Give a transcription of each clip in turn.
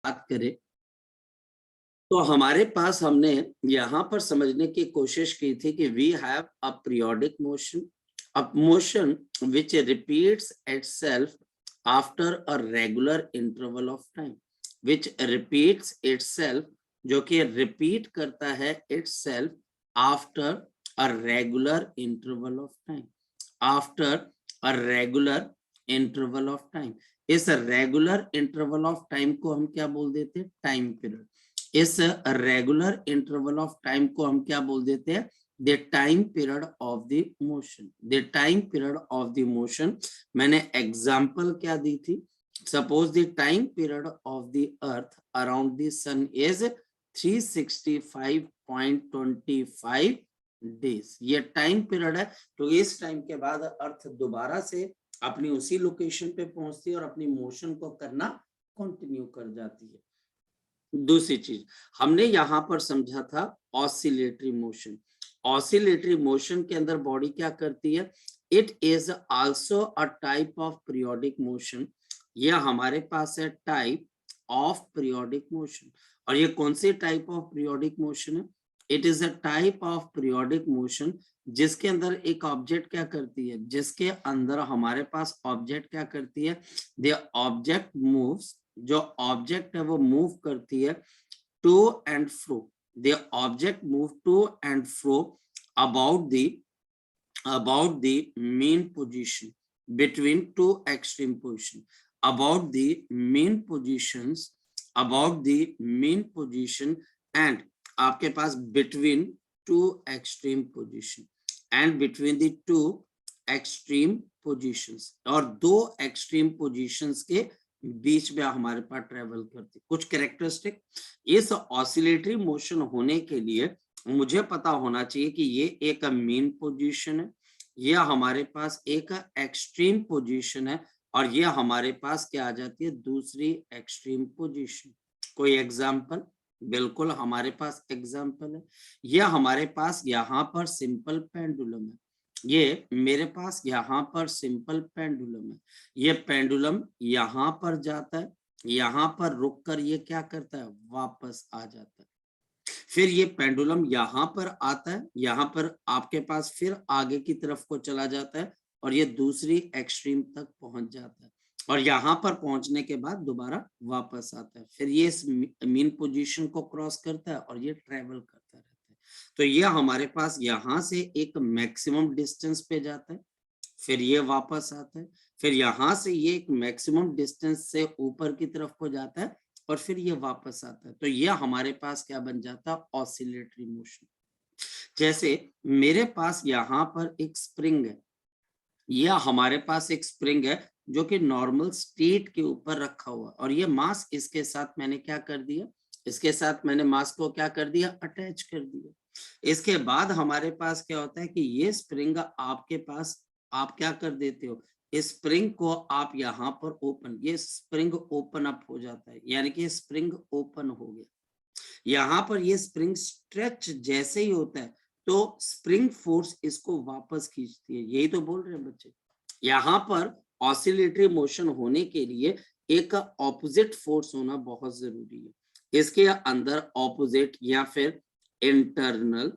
बात करें तो हमारे पास हमने यहाँ पर समझने की कोशिश की थी कि we have a periodic motion, a motion which repeats itself after a regular interval of time, which repeats itself, जो कि रिपीट करता है itself after a regular interval of time, after a regular interval of time. इस regular interval of time को हम क्या बोल देते हैं? Time period. इस रेगुलर इंटरवल ऑफ टाइम को हम क्या बोल देते हैं? The time period of the motion. The time period of the motion. मैंने एग्जांपल क्या दी थी? Suppose the time period of the earth around the sun is 365.25 days. ये टाइम पीरियड है। तो इस टाइम के बाद अर्थ दोबारा से अपनी उसी लोकेशन पे पहुंचती है और अपनी मोशन को करना कंटिन्यू कर जाती है। दूसरी चीज हमने यहां पर समझा था ऑसिलेटरी मोशन। ऑसिलेटरी मोशन के अंदर बॉडी क्या करती है? It is also a type of periodic motion. यह हमारे पास है टाइप ऑफ पीरियोडिक मोशन। और ये कौन सी टाइप ऑफ पीरियोडिक मोशन है? It is a type of periodic motion जिसके अंदर एक ऑब्जेक्ट क्या करती है? जिसके अंदर हमारे पास ऑब्जेक्ट क्या करती है? The object moves. जो ऑब्जेक्ट है वो मूव करती है to and fro. The object move to and fro about the mean position between two extreme position, about the main position and आपके पास between two extreme position and between the two extreme positions, और दो extreme positions के बीच में हमारे pass travel करती। कुछ characteristic इस oscillatory motion होने के लिए मुझे पता होना चाहिए कि ये एक मेन पोजीशन है, यह हमारे पास एक एक्सट्रीम पोजीशन है, और ये हमारे पास क्या आ जाती है? दूसरी एक्सट्रीम पोजीशन। कोई एग्जांपल? बिल्कुल हमारे पास एग्जांपल है। यह हमारे पास यहाँ पर सिंपल पेंडुलम है। ये मेरे पास यहाँ पर सिंपल पेंडुलम है। ये पेंडुलम यहाँ पर जाता है, यहाँ पर रुककर ये क्या करता है? वापस आ जाता है। फिर ये पेंडुलम यहाँ पर आता है, यहाँ पर आपके पास फिर आगे की तरफ को चला जाता है और ये दूसरी एक्सट्रीम तक पहुंच जाता है, और यहाँ पर पहुंचने के बाद दोबारा वापस आता है। फिर ये इस मीन पोजीशन को क्रॉस करता है और ये ट्रेवल करता रहता है। तो ये हमारे पास यहाँ से एक मैक्सिमम डिस्टेंस पे जाता है, फिर ये वापस आता है, फिर यहाँ से ये एक मैक्सिमम डिस्टेंस से ऊपर की तरफ को जाता है और फिर ये वापस आता है। तो ये हमारे पास क्या बन जाता है? Oscillatory motion. जैसे मेरे पास यहाँ पर एक स्प्रिंग है, यह हमारे पास एक स्प्रिंग है जो कि नॉर्मल स्टेट के ऊपर रखा हुआ, और ये मास इसके साथ मैंने क्या कर दिया? इसके साथ मैंने मास को क्या कर दिया? अटैच कर दिया। इसके बाद हमारे पास क्या होता है कि ये स्प्रिंग आपके पास, आप क्या कर देते हो? इस स्प्रिंग को आप यहाँ पर ओपन, ये स्प्रिंग ओपन अप हो जाता है, यानी कि स्प्रिंग ओपन हो गया। यहाँ पर ये स्प्रिंग स्ट्रेच जैसे ही होता है तो स्प्रिंग फोर्स इसको वापस खींचती है। यही तो बोल रहे हैं बच्चे। यहाँ पर ऑसिलेटरी मोशन होने के लिए एक ऑपोजिट फोर्स होना बहुत जरूरी है। इसके अंदर ऑपोजिट या फिर इंटरनल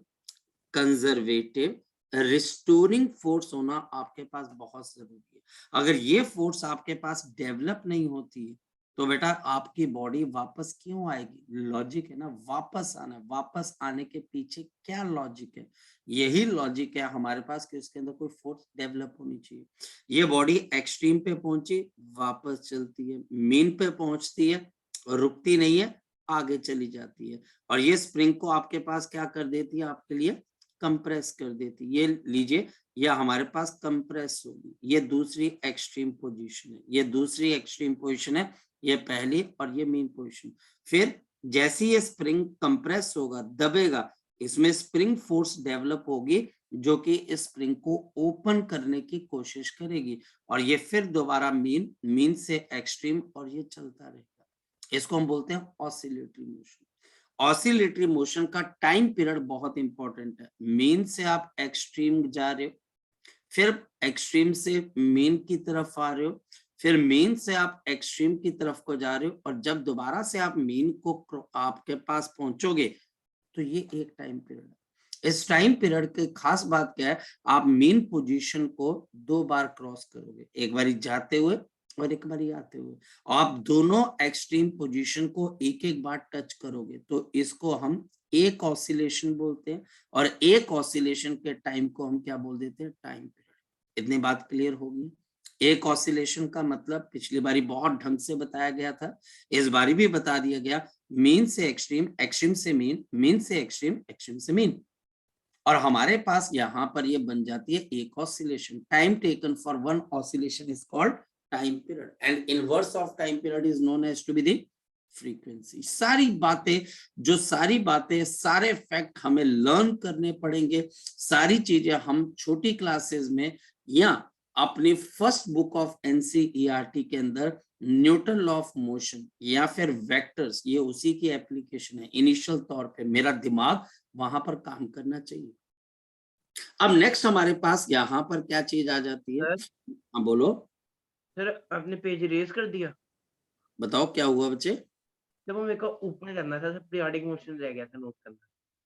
कंजर्वेटिव रिस्टोरिंग फोर्स होना आपके पास बहुत जरूरी है। अगर ये फोर्स आपके पास डेवलप नहीं होती है तो बेटा आपकी बॉडी वापस क्यों आएगी? लॉजिक है ना, वापस आना। वापस आने के पीछे क्या लॉजिक है? यही लॉजिक है हमारे पास कि उसके अंदर कोई फोर्स डेवलप होनी चाहिए। ये बॉडी एक्सट्रीम पे पहुंची, वापस चलती है, मीन पे पहुंचती है, रुकती नहीं है, आगे चली जाती है, और ये स्प्रिंग को आपके पास क्या कर देती है? आपके लिए कंप्रेस कर देती है। ये लीजिए, यह हमारे पास कंप्रेस होगी। ये दूसरी एक्सट्रीम पोजीशन है, ये दूसरी एक्सट्रीम पोजीशन है, ये पहली और ये मेन पोजीशन। फिर जैसे ये स्प्रिंग कंप्रेस होगा, दबेगा, इसमें स्प्रिंग फोर्स डेवलप होगी जो कि इस स्प्रिंग को ओपन करने की कोशिश करेगी, और ये फिर दोबारा मीन से एक्सट्रीम, और ये चलता रहेगा। इसको हम बोलते हैं ऑसिलेटरी मोशन। ऑसिलेटरी मोशन का टाइम पीरियड बहुत इंपॉर्टेंट है। मीन से आप एक्सट्रीम जा रहे हो, फिर एक्सट्रीम से मीन की तरफ आ रहे हो, फिर मीन से आप एक्सट्रीम की तरफ को जा रहे हो, और जब दोबारा से आप मीन को आपके पास पहुंचोगे तो ये एक टाइम पीरियड है। इस टाइम पीरियड की खास बात क्या है, आप मीन पोजीशन को 2 बार क्रॉस करोगे, एक बारी जाते हुए और एक बारी आते हुए। आप दोनों एक्सट्रीम पोजीशन को एक एक बार टच करोगे, तो इसको हम एक ऑसिलेशन बोलते हैं, और एक ऑसिलेशन के टाइम को हम क्या बोल देते हैं, टाइम पीरियड। इतनी बात क्लियर होगी। एक ऑसिलेशन का मतलब पिछली बारी बहुत ढंग से बताया गया था, इस बारी भी बता दिया गया, मीन से एक्सट्रीम, एक्सट्रीम से मीन, मीन से एक्सट्रीम, एक्सट्रीम से मीन। और हमारे पास यहां पर ये बन जाती है एक oscillation. Time taken for one oscillation is called time period, and inverse of time period is known as to be the frequency. सारी बातें सारे फैक्ट हमें लर्न करने पड़ेंगे। सारी चीजें हम छोटी क्लासेस में या अपनी फर्स्ट बुक ऑफ एनसीईआरटी के अंदर न्यूटन लॉ ऑफ मोशन या फिर वेक्टर्स, ये उसी की एप्लीकेशन है। इनिशियल तौर पे मेरा दिमाग वहां पर काम करना चाहिए। अब नेक्स्ट हमारे पास यहाँ पर क्या चीज आ जाती है। सर हाँ बोलो, सर आपने पेज इरेज कर दिया। बताओ क्या हुआ बच्चे। जब वो मेरे को ऊपर करना था, सर पीरियोडिक मोशन रह गया था नोट करना।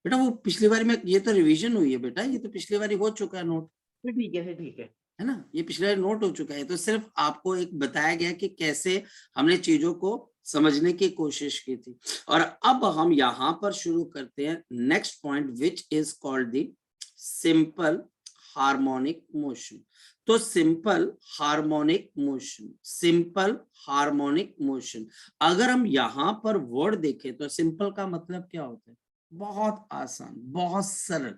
बेटा वो पिछली बार में, ये तो रिवीजन हुई है बेटा, ये तो पिछली बार हो चुका है नोट, फिर ठीक है, फिर ठीक है। है ना, ये पिछले बार नोट हो चुका है। तो सिर्फ आपको एक बताया गया कि कैसे हमने चीजों को समझने की कोशिश की थी। और अब हम यहाँ पर शुरू करते हैं next point, which is called the simple harmonic motion. तो simple harmonic motion, simple harmonic motion, अगर हम यहाँ पर वर्ड देखें तो सिंपल का मतलब क्या होता है, बहुत आसान, बहुत सरल,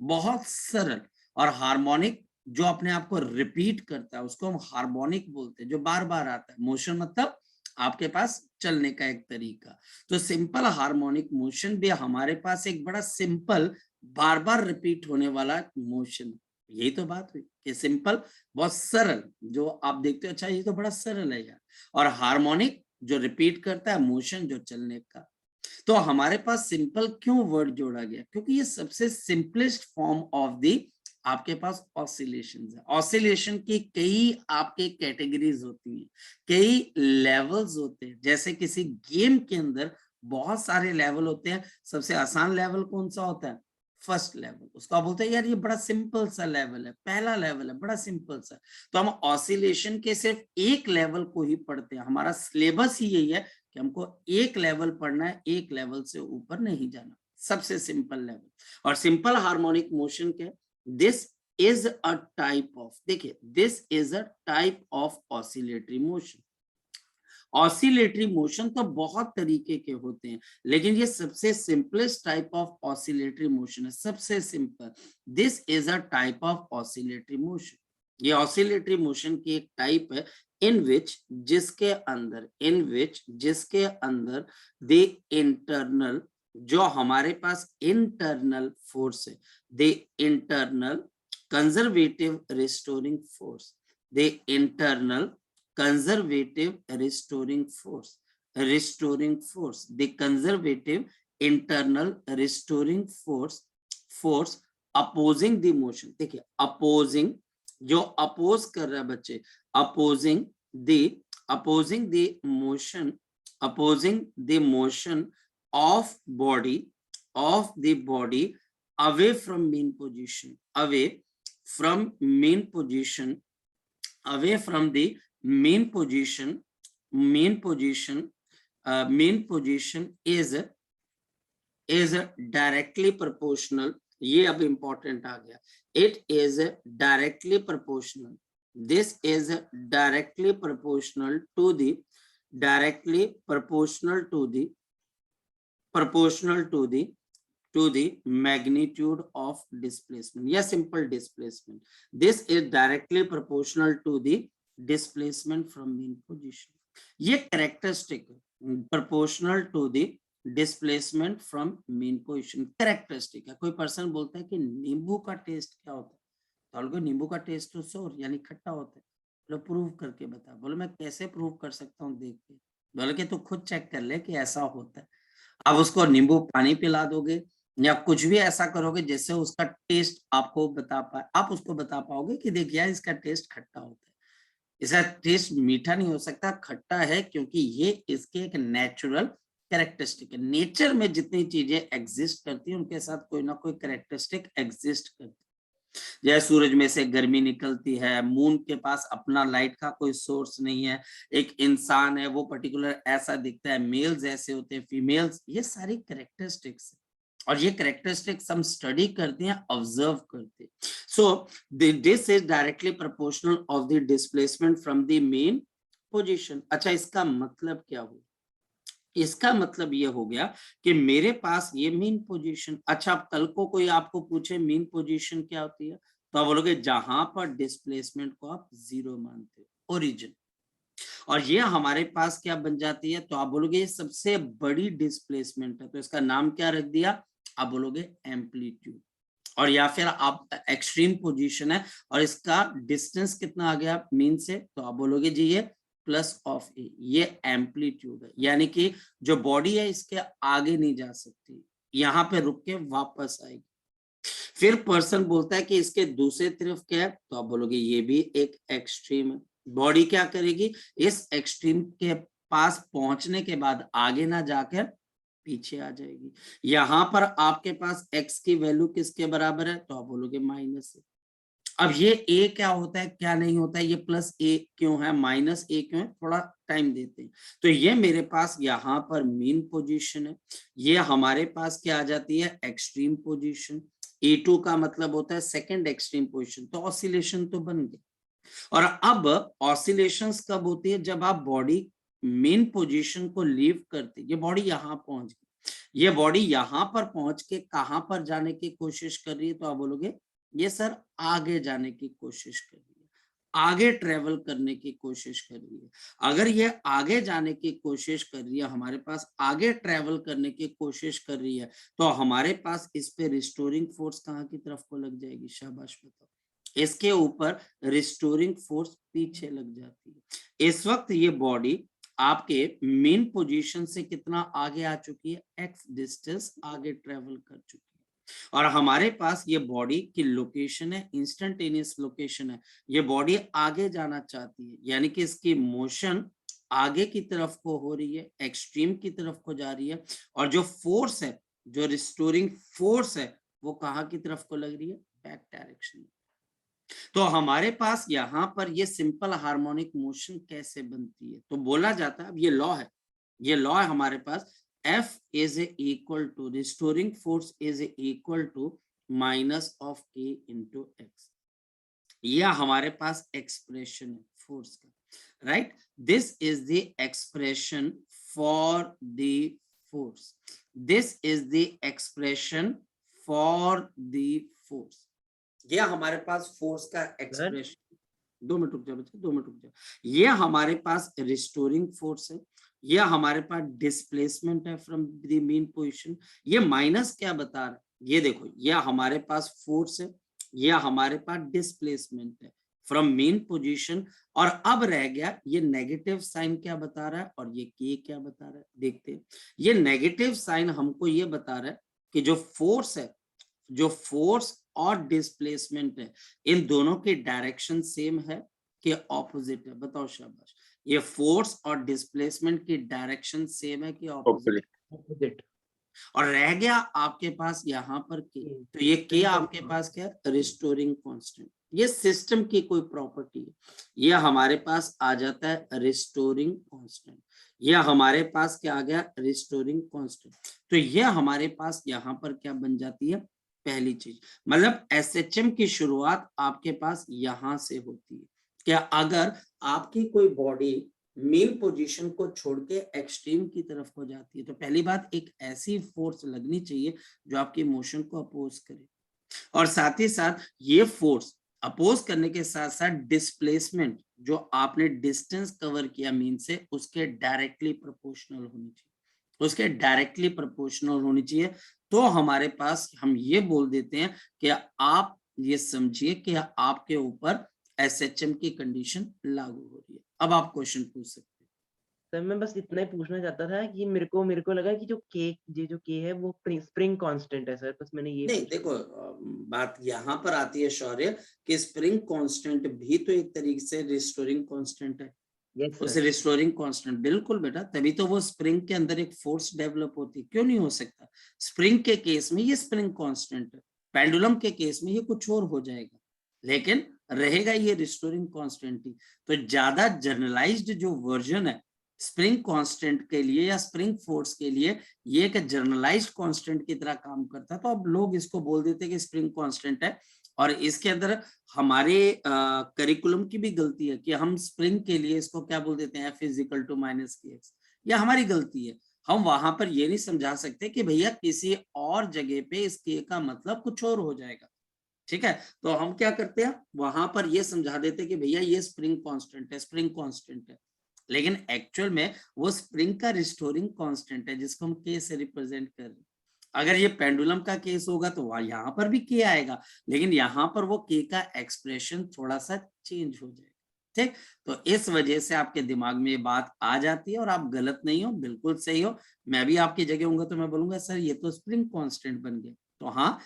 बहुत सरल। और हार्मोनिक जो अपने आप को रिपीट करता है उसको हम हार्मोनिक बोलते हैं, जो बार बार आता है। मोशन मतलब आपके पास चलने का एक तरीका। तो सिंपल हार्मोनिक मोशन भी हमारे पास एक बड़ा सिंपल, बार बार रिपीट होने वाला मोशन। यही तो बात हुई कि सिंपल बहुत सरल, जो आप देखते हो अच्छा ये तो बड़ा सरल है यार, और हार्मोनिक जो रिपीट करता है, मोशन जो चलने का। तो हमारे पास सिंपल क्यों वर्ड जोड़ा गया, क्योंकि ये सबसे सिंपलेस्ट फॉर्म ऑफ द आपके पास ऑसिलेशन है। ऑसिलेशन की कई आपके कैटेगरीज होती हैं, कई लेवल्स होते हैं। जैसे किसी गेम के अंदर बहुत सारे लेवल होते हैं, सबसे आसान लेवल कौन सा होता है, फर्स्ट लेवल। उसका बोलते हैं यार ये बड़ा सिंपल सा लेवल है, पहला लेवल है, बड़ा सिंपल सा। तो हम ऑसिलेशन के सिर्फ एक लेवल को ही पढ़ते हैं, हमारा सिलेबस ही यही है कि हमको एक लेवल पढ़ना है, एक लेवल से ऊपर नहीं जाना, सबसे सिंपल लेवल। और सिंपल हार्मोनिक मोशन क्या, this is a type of, देखिए this is a type of oscillatory motion. Oscillatory motion तो बहुत तरीके के होते हैं, लेकिन ये सबसे simplest type of oscillatory motion है, सबसे simple. This is a type of oscillatory motion. ये ऑसिलेटरी मोशन की एक टाइप है, इन विच जिसके अंदर द इंटरनल, जो हमारे पास इंटरनल फोर्स है, the internal conservative restoring force, the internal conservative restoring force, the conservative internal restoring force opposing the motion। देखिए opposing, जो अपोज कर रहा है बच्चे, opposing the motion, opposing the motion of the body away from mean position, away from the main position is directly proportional। ये अब important आ गया, it is directly proportional, this is directly proportional to the magnitude of displacement या simple displacement। This is directly proportional to the displacement from mean position। ये characteristic proportional to the displacement from mean position characteristic है। कोई person बोलता है कि नींबू का test क्या होता है, तो नींबू का टेस्ट तो सोर यानी खट्टा होता है। बोलो प्रूव करके बता, बोलो मैं कैसे प्रूव कर सकता हूँ, देख के। बोले कि तू खुद चेक कर ले कि ऐसा होता है। आप उसको नींबू पानी पिला दोगे या कुछ भी ऐसा करोगे जिससे उसका टेस्ट आपको आप उसको बता पाओगे कि देखिए इसका टेस्ट खट्टा होता है। इसका टेस्ट मीठा नहीं हो सकता, खट्टा है, क्योंकि ये इसके एक नेचुरल कैरेक्टरिस्टिक है। नेचर में जितनी चीजें एग्जिस्ट करती हैं उनके साथ कोई ना कोई कैरेक्टरिस्टिक एग्जिस्ट करती है। जैसे सूरज में से गर्मी निकलती है, मून के पास अपना लाइट का कोई सोर्स नहीं है, एक इंसान है वो पर्टिकुलर ऐसा दिखता है, मेल्स ऐसे होते हैं, फीमेल्स, ये सारी कैरेक्टरिस्टिक्स है। और ये कैरेक्टरिस्टिक्स हम स्टडी करते हैं, ऑब्जर्व करते हैं। सो this is directly proportional of the displacement from the mean position. अच्छा, इसका मतलब क्या हुआ? इसका मतलब ये हो गया कि मेरे पास ये मीन पोजीशन, अच्छा अब कल को कोई आपको पूछे मीन पोजीशन क्या होती है, तो आप बोलोगे जहां पर डिस्प्लेसमेंट को आप जीरो मानते हो, ओरिजिन। और ये हमारे पास क्या बन जाती है, तो आप बोलोगे ये सबसे बड़ी डिस्प्लेसमेंट है, तो इसका नाम क्या रख दिया, आप बोलोगे एम्पलीट्यूड। और या फिर आप एक्सट्रीम पोजीशन है और इसका डिस्टेंस कितना आ गया मीन से, तो आप बोलोगे जी ये प्लस ऑफ ए, ये एम्पलीट्यूड है, यानी कि जो बॉडी है इसके आगे नहीं जा सकती, यहाँ पे रुक के वापस आएगी। फिर पर्सन बोलता है कि इसके दूसरे तरफ क्या है, तो आप बोलोगे ये भी एक एक्सट्रीम है। बॉडी क्या करेगी, इस एक्सट्रीम के पास पहुंचने के बाद आगे ना जाकर पीछे आ जाएगी। यहां पर आपके पास x की वैल्यू किसके बराबर है, तो आप बोलोगे माइनस है। अब ये a क्या होता है क्या नहीं होता है, ये प्लस a क्यों है माइनस a क्यों है, थोड़ा टाइम देते हैं। तो ये मेरे पास यहाँ पर मीन पोजीशन है, ये हमारे पास क्या आ जाती है, एक्सट्रीम पोजीशन। E2 का मतलब होता है सेकंड एक्सट्रीम पोजीशन, तो ऑसिलेशन तो बन गई। और अब ऑसिलेशंस कब होती है, जब आप बॉडी मेन पोजीशन को लीव करते, ये बॉडी यहाँ पहुंच गई, ये बॉडी यहाँ पर पहुंच के कहां पर जाने की कोशिश कर रही है, तो आप बोलोगे ये सर आगे जाने की कोशिश कर रही है, आगे ट्रेवल करने की कोशिश कर रही है। अगर ये आगे जाने की कोशिश कर रही है, हमारे पास आगे ट्रेवल करने की कोशिश कर रही है, तो हमारे पास इस पे रिस्टोरिंग फोर्स कहाँ की तरफ को लग जाएगी, शाबाश बताओ, इसके ऊपर रिस्टोरिंग फोर्स पीछे लग जाती है। इस वक्त ये बॉडी आपके मेन पोजीशन से कितना आगे आ चुकी है, एक्स डिस्टेंस आगे ट्रेवल कर चुकी है। और हमारे पास ये बॉडी की लोकेशन है, इंस्टेंटेनियस लोकेशन है, ये बॉडी आगे जाना चाहती है, यानी कि इसकी मोशन आगे की तरफ को हो रही है, एक्सट्रीम की तरफ को जा रही है। और जो फोर्स है, जो रिस्टोरिंग फोर्स है, वो कहाँ की तरफ को लग रही है, बैक डायरेक्शन। तो हमारे पास यहाँ पर ये सिंपल हार्मोनिक मोशन कैसे बनती है, तो बोला जाता है, अब ये लॉ है, ये लॉ है हमारे पास, F is equal to restoring force is equal to minus of K into X। यह हमारे पास एक्सप्रेशन है फोर्स का, right, this is the expression for the force, this is the expression for the force. ये हमारे पास force का expression, 2 minute रुक जाओ बच्चे, 2 मिनट रुक जाओ। ये हमारे पास रिस्टोरिंग फोर्स है, ये हमारे पास डिस्प्लेसमेंट है फ्रॉम द मेन पोजीशन। ये माइनस क्या बता रहा है, ये देखो, ये हमारे पास फोर्स है, ये हमारे पास डिस्प्लेसमेंट है फ्रॉम मेन पोजीशन। और अब रह गया ये नेगेटिव साइन क्या बता रहा है, और ये के क्या बता रहा है, देखते हैं। ये नेगेटिव साइन हमको ये बता रहा है कि जो फोर्स है, जो फोर्स और डिस्प्लेसमेंट है, इन दोनों की डायरेक्शन सेम है कि ऑपोजिट है, बताओ शाबाश। ये फोर्स और डिस्प्लेसमेंट की डायरेक्शन सेम है कि ऑपोजिट, ऑपोजिट। और रह गया आपके पास यहाँ पर के, तो ये के आपके पास क्या है, रिस्टोरिंग कांस्टेंट। ये सिस्टम की कोई प्रॉपर्टी है, ये हमारे पास आ जाता है रिस्टोरिंग कांस्टेंट। ये हमारे पास क्या आ गया, रिस्टोरिंग कांस्टेंट। तो ये हमारे पास यहाँ पर क्या बन जाती है, पहली चीज, मतलब एसएचएम की शुरुआत आपके पास यहां से होती है। क्या अगर आपकी कोई बॉडी मेन पोजीशन को छोड़ के एक्सट्रीम की तरफ हो जाती है, तो पहली बात एक ऐसी फोर्स लगनी चाहिए जो आपकी मोशन को अपोज करे, और साथ ही साथ ये फोर्स अपोज करने के साथ साथ डिस्प्लेसमेंट जो आपने डिस्टेंस कवर किया मीन से, उसके डायरेक्टली प्रोपोर्शनल होनी चाहिए, उसके डायरेक्टली प्रोपोर्शनल होनी चाहिए। तो हमारे पास हम ये बोल देते हैं कि आप ये समझिए कि आपके ऊपर एसएचएम की कंडीशन लागू हो रही है। अब आप क्वेश्चन पूछ सकते हैं। सर मैं बस इतना ही पूछना चाहता था कि मेरे को लगा कि जो के है वो स्प्रिंग कांस्टेंट है सर, बस मैंने ये नहीं पूछा। देखो बात यहाँ पर आती है शौर्य कि स्प्रिंग कांस्टेंट भी तो एक तरीके से रिस्टोरिंग कांस्टेंट है। यस उसे सर। रिस्टोरिंग कांस्टेंट बिल्कुल बेटा, तभी तो वो स्प्रिंग के अंदर एक फोर्स डेवलप होती है, क्यों नहीं हो सकता। स्प्रिंग के केस में ये स्प्रिंग कांस्टेंट है, पेंडुलम के केस में ये कुछ और हो जाएगा, लेकिन रहेगा ये रिस्टोरिंग कांस्टेंट ही। तो ज्यादा जनरलाइज्ड जो वर्जन है स्प्रिंग कांस्टेंट के लिए या स्प्रिंग फोर्स के लिए, ये एक जनरलाइज्ड कांस्टेंट की तरह काम करता है, तो अब लोग इसको बोल देते हैं कि स्प्रिंग कांस्टेंट है। और इसके अंदर हमारे करिकुलम की भी गलती है कि हम स्प्रिंग के लिए इसको क्या बोल देते हैं, F इजिकल टू माइनस के एक्स। यह हमारी गलती है। हम वहां पर ये नहीं समझा सकते कि भैया किसी और जगह पे इस के का मतलब कुछ और हो जाएगा, ठीक है। तो हम क्या करते हैं वहां पर ये समझा देते हैं कि भैया ये स्प्रिंग कांस्टेंट है, स्प्रिंग कांस्टेंट है, लेकिन एक्चुअल में वो स्प्रिंग का रिस्टोरिंग कांस्टेंट है जिसको हम के से रिप्रेजेंट कर रहे हैं। अगर ये पेंडुलम का केस होगा तो वहां यहाँ पर भी के आएगा, लेकिन यहाँ पर वो के का एक्सप्रेशन थोड़ा सा चेंज हो जाएगा, ठीक। तो इस वजह से आपके दिमाग में ये बात आ जाती है, और आप गलत नहीं हो, बिल्कुल सही हो। मैं भी आपकी जगह होऊंगा तो मैं बोलूंगा सर ये तो स्प्रिंग कांस्टेंट बन गया। तो हाँ,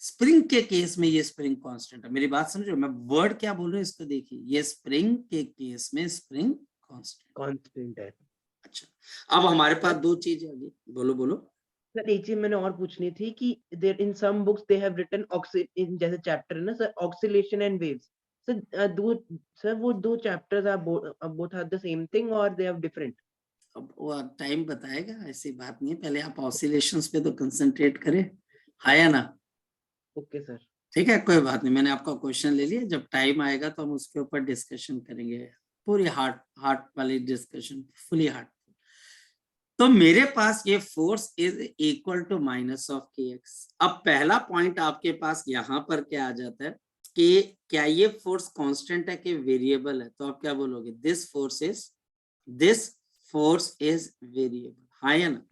स्प्रिंग के केस में ये स्प्रिंग कांस्टेंट है। मेरी बात समझो, मैं वर्ड क्या बोल रहा हूँ इसको देखिए, ये स्प्रिंग के केस में स्प्रिंग कांस्टेंट। कांस्टेंट है। अच्छा, अब हमारे पास सर दो चीजें आ गई, बोलो बोलो। सर एक चीज मैंने और पूछनी थी कि there in some books they have written in जैसे चैप्टर है ना sir, oscillation and waves. Sir वो दो chapters are both are the same thing और दे आर डिफरेंट? अब वो टाइम बताएगा, ऐसी बात नहीं है, पहले आप ऑसिलेशंस पे तो कंसंट्रेट करें, हाँ या ना। Okay sir. ठीक है, कोई बात नहीं, मैंने आपका क्वेश्चन ले लिया, जब टाइम आएगा तो हम उसके ऊपर डिस्कशन करेंगे, पूरी हार्ट हार्ट वाली डिस्कशन, फुली हार्ट। तो मेरे पास ये force is equal to minus of k x. अब पहला पॉइंट आपके पास यहाँ पर क्या आ जाता है कि क्या ये फोर्स कांस्टेंट है कि वेरिएबल है, तो आप क्या बोलोगे, दिस फोर्स इज वेरिएबल, हाँ या ना।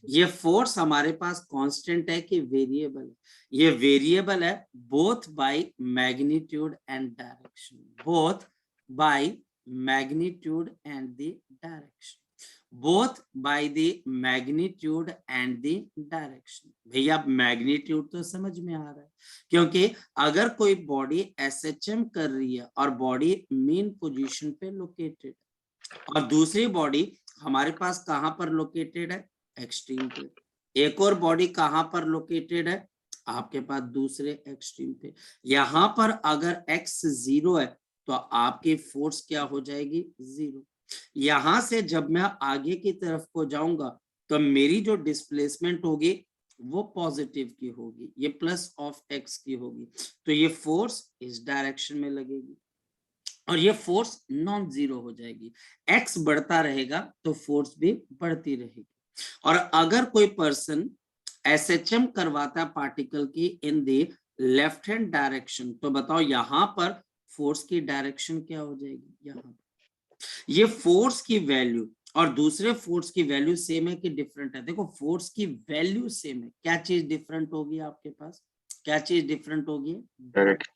ये फोर्स हमारे पास कांस्टेंट है कि वेरिएबल है, ये वेरिएबल है both by magnitude and direction, both by magnitude and the direction, both by the magnitude and the direction. भैया मैग्नीट्यूड तो समझ में आ रहा है, क्योंकि अगर कोई बॉडी एसएचएम कर रही है और बॉडी मीन पोजीशन पे लोकेटेड, और दूसरी बॉडी हमारे पास कहां पर लोकेटेड है, एक्सट्रीम पे, एक और बॉडी कहां पर लोकेटेड है, आपके पास दूसरे एक्सट्रीम पे। यहां पर अगर x 0 है तो आपकी फोर्स क्या हो जाएगी, 0। यहां से जब मैं आगे की तरफ को जाऊंगा तो मेरी जो डिस्प्लेसमेंट होगी वो पॉजिटिव की होगी, ये प्लस ऑफ x की होगी, तो ये फोर्स इस डायरेक्शन में लगेगी और ये फोर्स नॉन जीरो हो जाएगी। x बढ़ता रहेगा तो फोर्स भी बढ़ती रहेगी। और अगर कोई पर्सन एसएचएम करवाता है पार्टिकल की in the left hand direction, तो बताओ यहां पर फोर्स की डायरेक्शन क्या हो जाएगी, यहाँ पर ये फोर्स की वैल्यू और दूसरे फोर्स की वैल्यू सेम है कि डिफरेंट है। देखो फोर्स की वैल्यू सेम है, क्या चीज डिफरेंट होगी आपके पास, क्या चीज डिफरेंट होगी, डायरेक्शन।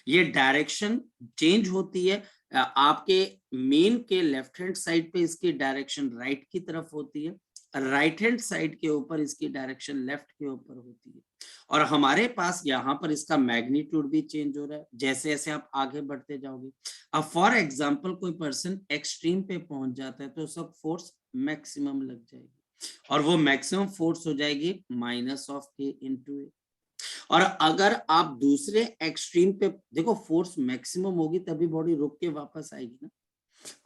ये डायरेक्शन चेंज होती है, आपके मेन के लेफ्ट हैंड साइड पे इसकी डायरेक्शन राइट की तरफ होती है, राइट हैंड साइड के ऊपर इसकी डायरेक्शन लेफ्ट के ऊपर होती है। और हमारे पास यहाँ पर इसका मैग्नीट्यूड भी चेंज हो रहा है जैसे जैसे आप आगे बढ़ते जाओगे। अब फॉर एग्जांपल कोई पर्सन एक्सट्रीम पे पहुंच जाता है तो उसका फोर्स मैक्सिमम लग जाएगी, और वो मैक्सिमम फोर्स हो जाएगी माइनस ऑफ के इंटू ए। और अगर आप दूसरे एक्सट्रीम पे देखो, फोर्स मैक्सिमम होगी तभी बॉडी रुक के वापस आएगी ना,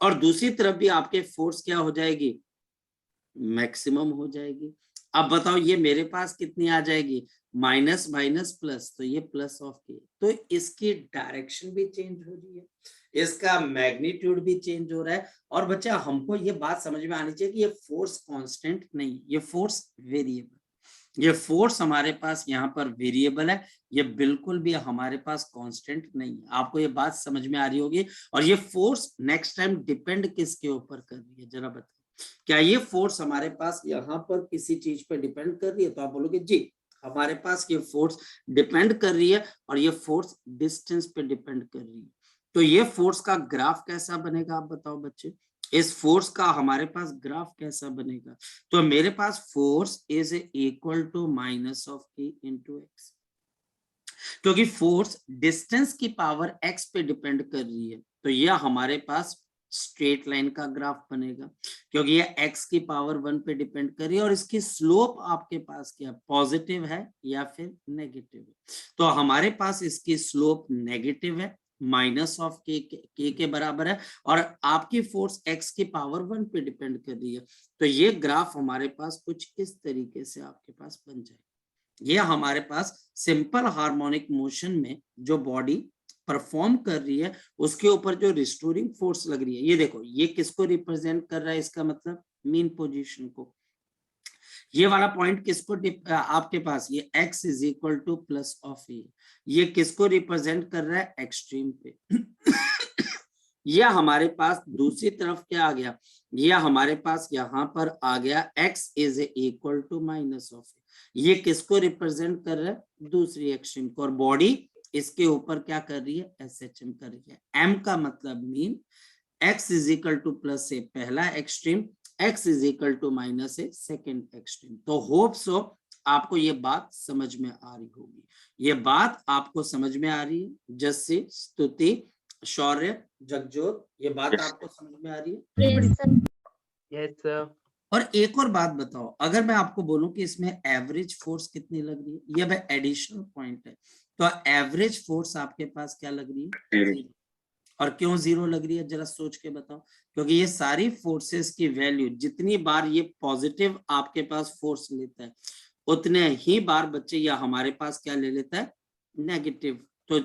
और दूसरी तरफ भी आपके फोर्स क्या हो जाएगी, मैक्सिमम हो जाएगी। अब बताओ ये मेरे पास कितनी आ जाएगी, माइनस माइनस प्लस, तो ये प्लस ऑफ के, तो इसकी डायरेक्शन भी चेंज हो रही है, इसका मैग्नीट्यूड भी चेंज हो रहा है। और बच्चा हमको ये बात समझ में आनी चाहिए कि ये फोर्स कांस्टेंट नहीं, ये फोर्स वेरिएबल, ये फोर्स हमारे पास यहाँ पर वेरिएबल है, ये बिल्कुल भी हमारे पास कांस्टेंट नहीं है। आपको ये बात समझ में आ रही होगी। और ये फोर्स नेक्स्ट टाइम डिपेंड किसके ऊपर कर रही है, जरा बताओ, क्या ये फोर्स हमारे पास यहाँ पर किसी चीज पे डिपेंड कर रही है, तो आप बोलोगे जी हमारे पास ये फोर्स डिपेंड कर रही है, और ये फोर्स डिस्टेंस पे डिपेंड कर रही है। तो ये फोर्स का ग्राफ कैसा बनेगा, आप बताओ बच्चे। इस फोर्स का हमारे पास ग्राफ कैसा बनेगा? तो मेरे पास force is equal to minus of k into x, क्योंकि फोर्स डिस्टेंस की पावर एक्स पे डिपेंड कर रही है, तो यह हमारे पास स्ट्रेट लाइन का ग्राफ बनेगा, क्योंकि ये एक्स की पावर 1 पे डिपेंड कर रही है और इसकी स्लोप आपके पास क्या पॉजिटिव है या फिर नेगेटिव है। तो हमारे पास इसकी स्लोप नेगेटिव है, माइनस ऑफ के के बराबर है, और आपकी फोर्स एक्स की पावर 1 पे डिपेंड कर रही है। तो ये ग्राफ हमारे पास कुछ इस तरीके से आपके पास बन जाएगा। ये हमारे पास सिंपल हार्मोनिक मोशन में जो बॉडी परफॉर्म कर रही है उसके ऊपर जो रिस्टोरिंग फोर्स लग रही है, ये देखो ये किसको रिप्रेजेंट कर रहा है, इसका मतलब मीन पोजीशन को। ये वाला पॉइंट किसको आपके पास ये x is equal to plus of A, ये किसको रिप्रेजेंट कर रहा है, एक्सट्रीम पे। यह हमारे पास दूसरी तरफ क्या आ गया, यह हमारे पास यहाँ पर आ गया x is equal to minus of A, ये किसको रिप्रेजेंट कर रहा है, दूसरी एक्सट्रीम को। और बॉडी इसके ऊपर क्या कर रही है, SHM कर रही है। m का मतलब mean x is equal to plus A पहला extreme, x is equal to minus A second extreme. तो होप सो आपको ये बात समझ में आ रही होगी, ये बात आपको समझ में आ रही है जस्सी, स्तुति, शौर्य, जगजोत, ये बात आपको समझ में आ रही है? Yes sir. और एक और बात बताओ, अगर मैं आपको बोलूं कि इसमें एवरेज फोर्स कितनी लग रही है, ये भाई एडिशनल पॉइंट है, तो एवरेज फोर्स आपके पास क्या लग रही है, 0। और क्यों 0 लग रही है, जरा सोच के बताओ। क्योंकि ये सारी फोर्सेस की वैल्यू जितनी बार ये पॉजिटिव आपके पास फोर्स लेता है उतने ही बार बच्चे या हमारे पास क्या ले लेता है, नेगेटिव। तो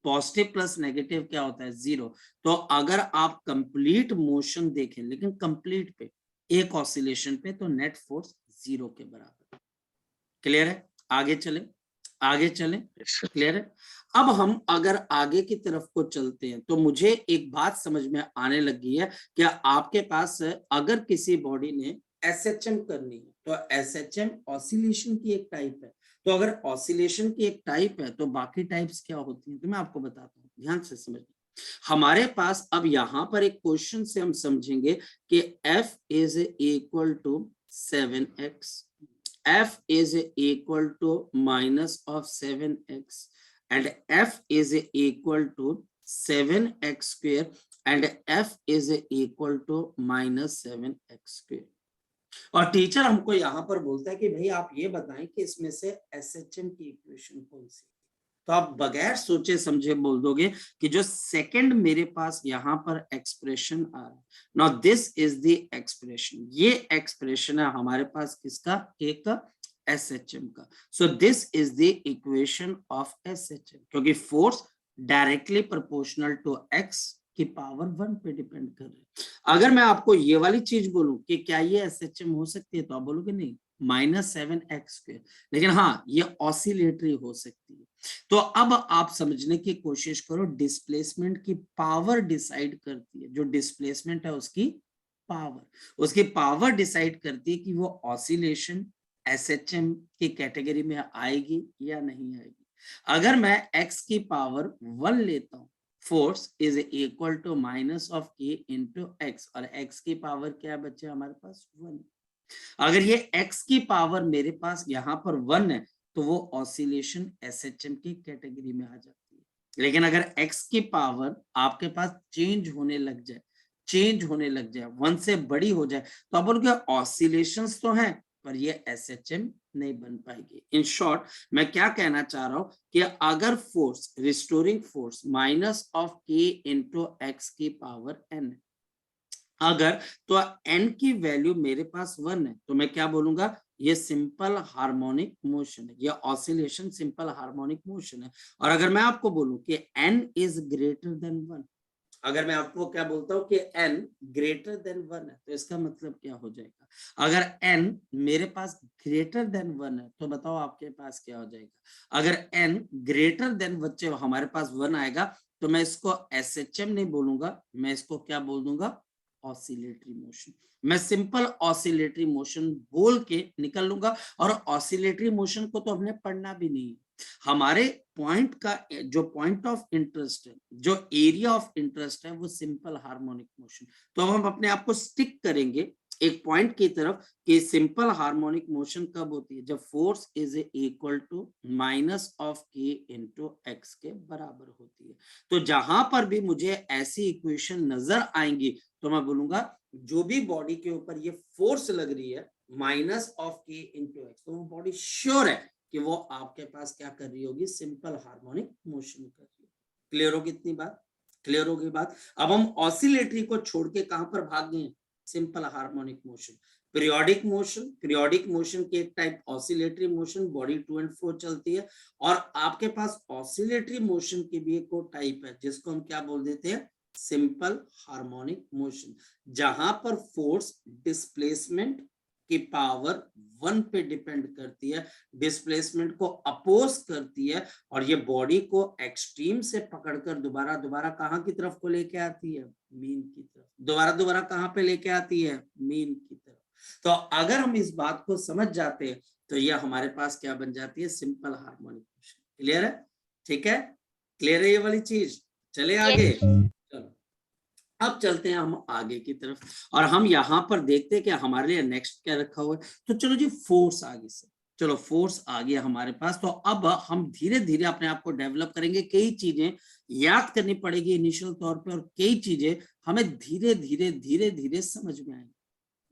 पॉजिटिव प्लस नेगेटिव क्या होता है, 0। तो अगर आप कंप्लीट मोशन देखें, लेकिन कंप्लीट पे एक ऑसिलेशन पे, तो नेट फोर्स 0 के बराबर। क्लियर है? आगे चले, आगे चले, क्लियर है? अब हम अगर आगे की तरफ को चलते हैं तो मुझे एक बात समझ में आने लगी है कि आपके पास अगर किसी बॉडी ने SHM करनी है तो SHM ऑसिलेशन की एक टाइप है। तो अगर ऑसिलेशन की एक टाइप है तो बाकी टाइप्स क्या होती हैं, तो मैं आपको बताता हूँ, ध्यान से समझिए। हमारे पास अब यहां पर एक क्वेश्चन से हम समझेंगे कि F is equal to 7x, F is equal to minus of 7x and F is equal to 7x square and F is equal to minus 7x square। और टीचर हमको यहाँ पर बोलता है कि भाई आप ये बताएं कि इसमें से SHM की इक्वेशन कौन सी, तो आप बगैर सोचे समझे बोल दोगे कि जो सेकंड मेरे पास यहाँ पर एक्सप्रेशन आ रहा है, now this is the expression, ये एक्सप्रेशन है हमारे पास किसका, एक SHM का। So this is the equation of SHM, क्योंकि force directly proportional to x की पावर 1 पे डिपेंड कर रहे हैं। अगर मैं आपको ये वाली चीज बोलूं कि क्या ये SHM हो सकती है, तो आप बोलोगे नहीं, -7x², लेकिन हाँ ये ऑसिलेटरी हो सकती है। तो अब आप समझने की कोशिश करो, डिस्प्लेसमेंट की पावर डिसाइड करती है, जो डिस्प्लेसमेंट है उसकी पावर डिसाइड करती है कि वो ऑसिलेशन SHM की कैटेगरी में आएगी या नहीं आएगी। अगर मैं x की पावर 1 लेता हूं, force is equal to minus of k into x, और x की पावर क्या है बच्चे हमारे पास 1। अगर ये x की पावर मेरे पास यहाँ पर 1 है तो वो ऑसिलेशन SHM की कैटेगरी में आ जाती है। लेकिन अगर x की पावर आपके पास चेंज होने लग जाए 1 से बड़ी हो जाए, तो आप बोलोगे ऑसिलेशंस तो हैं पर ये SHM नहीं बन पाएगी। इन शॉर्ट मैं क्या कहना चाह रहा हूं कि अगर force, restoring force minus of k into x की पावर n है, अगर तो n की वैल्यू मेरे पास 1 है, तो मैं क्या बोलूंगा, ये सिंपल हार्मोनिक मोशन है, ये ऑसिलेशन सिंपल हार्मोनिक मोशन है। और अगर मैं आपको बोलूं कि n इज ग्रेटर देन 1, अगर मैं आपको क्या बोलता हूं कि n ग्रेटर देन 1 है, तो इसका मतलब क्या हो जाएगा, अगर n मेरे पास ग्रेटर देन 1 है तो बताओ आपके पास क्या हो जाएगा। अगर n ग्रेटर देन बच्चे हमारे पास 1 आएगा तो मैं इसको SHM नहीं बोलूंगा, मैं इसको क्या बोल दूंगा, ऑसिलेटरी मोशन। मैं सिंपल ऑसिलेटरी मोशन बोल के निकल लूंगा, और ऑसिलेटरी मोशन को तो हमने पढ़ना भी नहीं। हमारे पॉइंट का जो पॉइंट ऑफ इंटरेस्ट है, जो एरिया ऑफ इंटरेस्ट है, वो सिंपल हार्मोनिक मोशन। तो हम अपने आप को स्टिक करेंगे एक पॉइंट की तरफ कि सिंपल हार्मोनिक मोशन कब होती है, जब force is equal to minus of k into x के बराबर होती है। तो जहां पर भी मुझे ऐसी इक्वेशन नजर आएंगी तो मैं बोलूंगा जो भी बॉडी के ऊपर ये फोर्स लग रही है minus of k into x, तो वो बॉडी श्योर है कि वो आपके पास क्या कर रही होगी, सिंपल हार्मोनिक मोशन कर रही होगी। क्लियर होगी इतनी बात? क्लियर होगी बात? अब हम ऑसिलेटरी को छोड़ के कहां पर भाग गए, simple harmonic motion. Periodic motion, periodic motion की एक type oscillatory motion, body to and fro चलती है। और आपके पास ऑसिलेटरी मोशन की भी एक और टाइप है जिसको हम क्या बोल देते हैं, सिंपल हार्मोनिक मोशन, जहां पर फोर्स डिस्प्लेसमेंट की पावर 1 पे डिपेंड करती है, डिस्प्लेसमेंट को अपोज करती है, और ये बॉडी को एक्सट्रीम से पकड़कर दोबारा दोबारा कहां की तरफ को लेके आती है, मीन की तरफ। दोबारा दोबारा कहां पे लेके आती है, मीन की तरफ। तो अगर हम इस बात को समझ जाते हैं तो ये हमारे पास क्या बन जाती है, सिंपल हार्मोनिक मोशन। क्लियर है? ठीक है, क्लियर है ये वाली चीज? चले आगे। चलो अब चलते हैं हम आगे की तरफ, और हम यहां पर देखते हैं कि हमारे लिए नेक्स्ट क्या रखा हुआ है। तो चलो जी, फोर्स आगे से, चलो फोर्स आ गया हमारे पास। तो अब हम धीरे धीरे अपने आप को डेवलप करेंगे, कई चीजें याद करनी पड़ेगी इनिशियल तौर पे, और कई चीजें हमें धीरे धीरे धीरे धीरे समझ में आएंगी।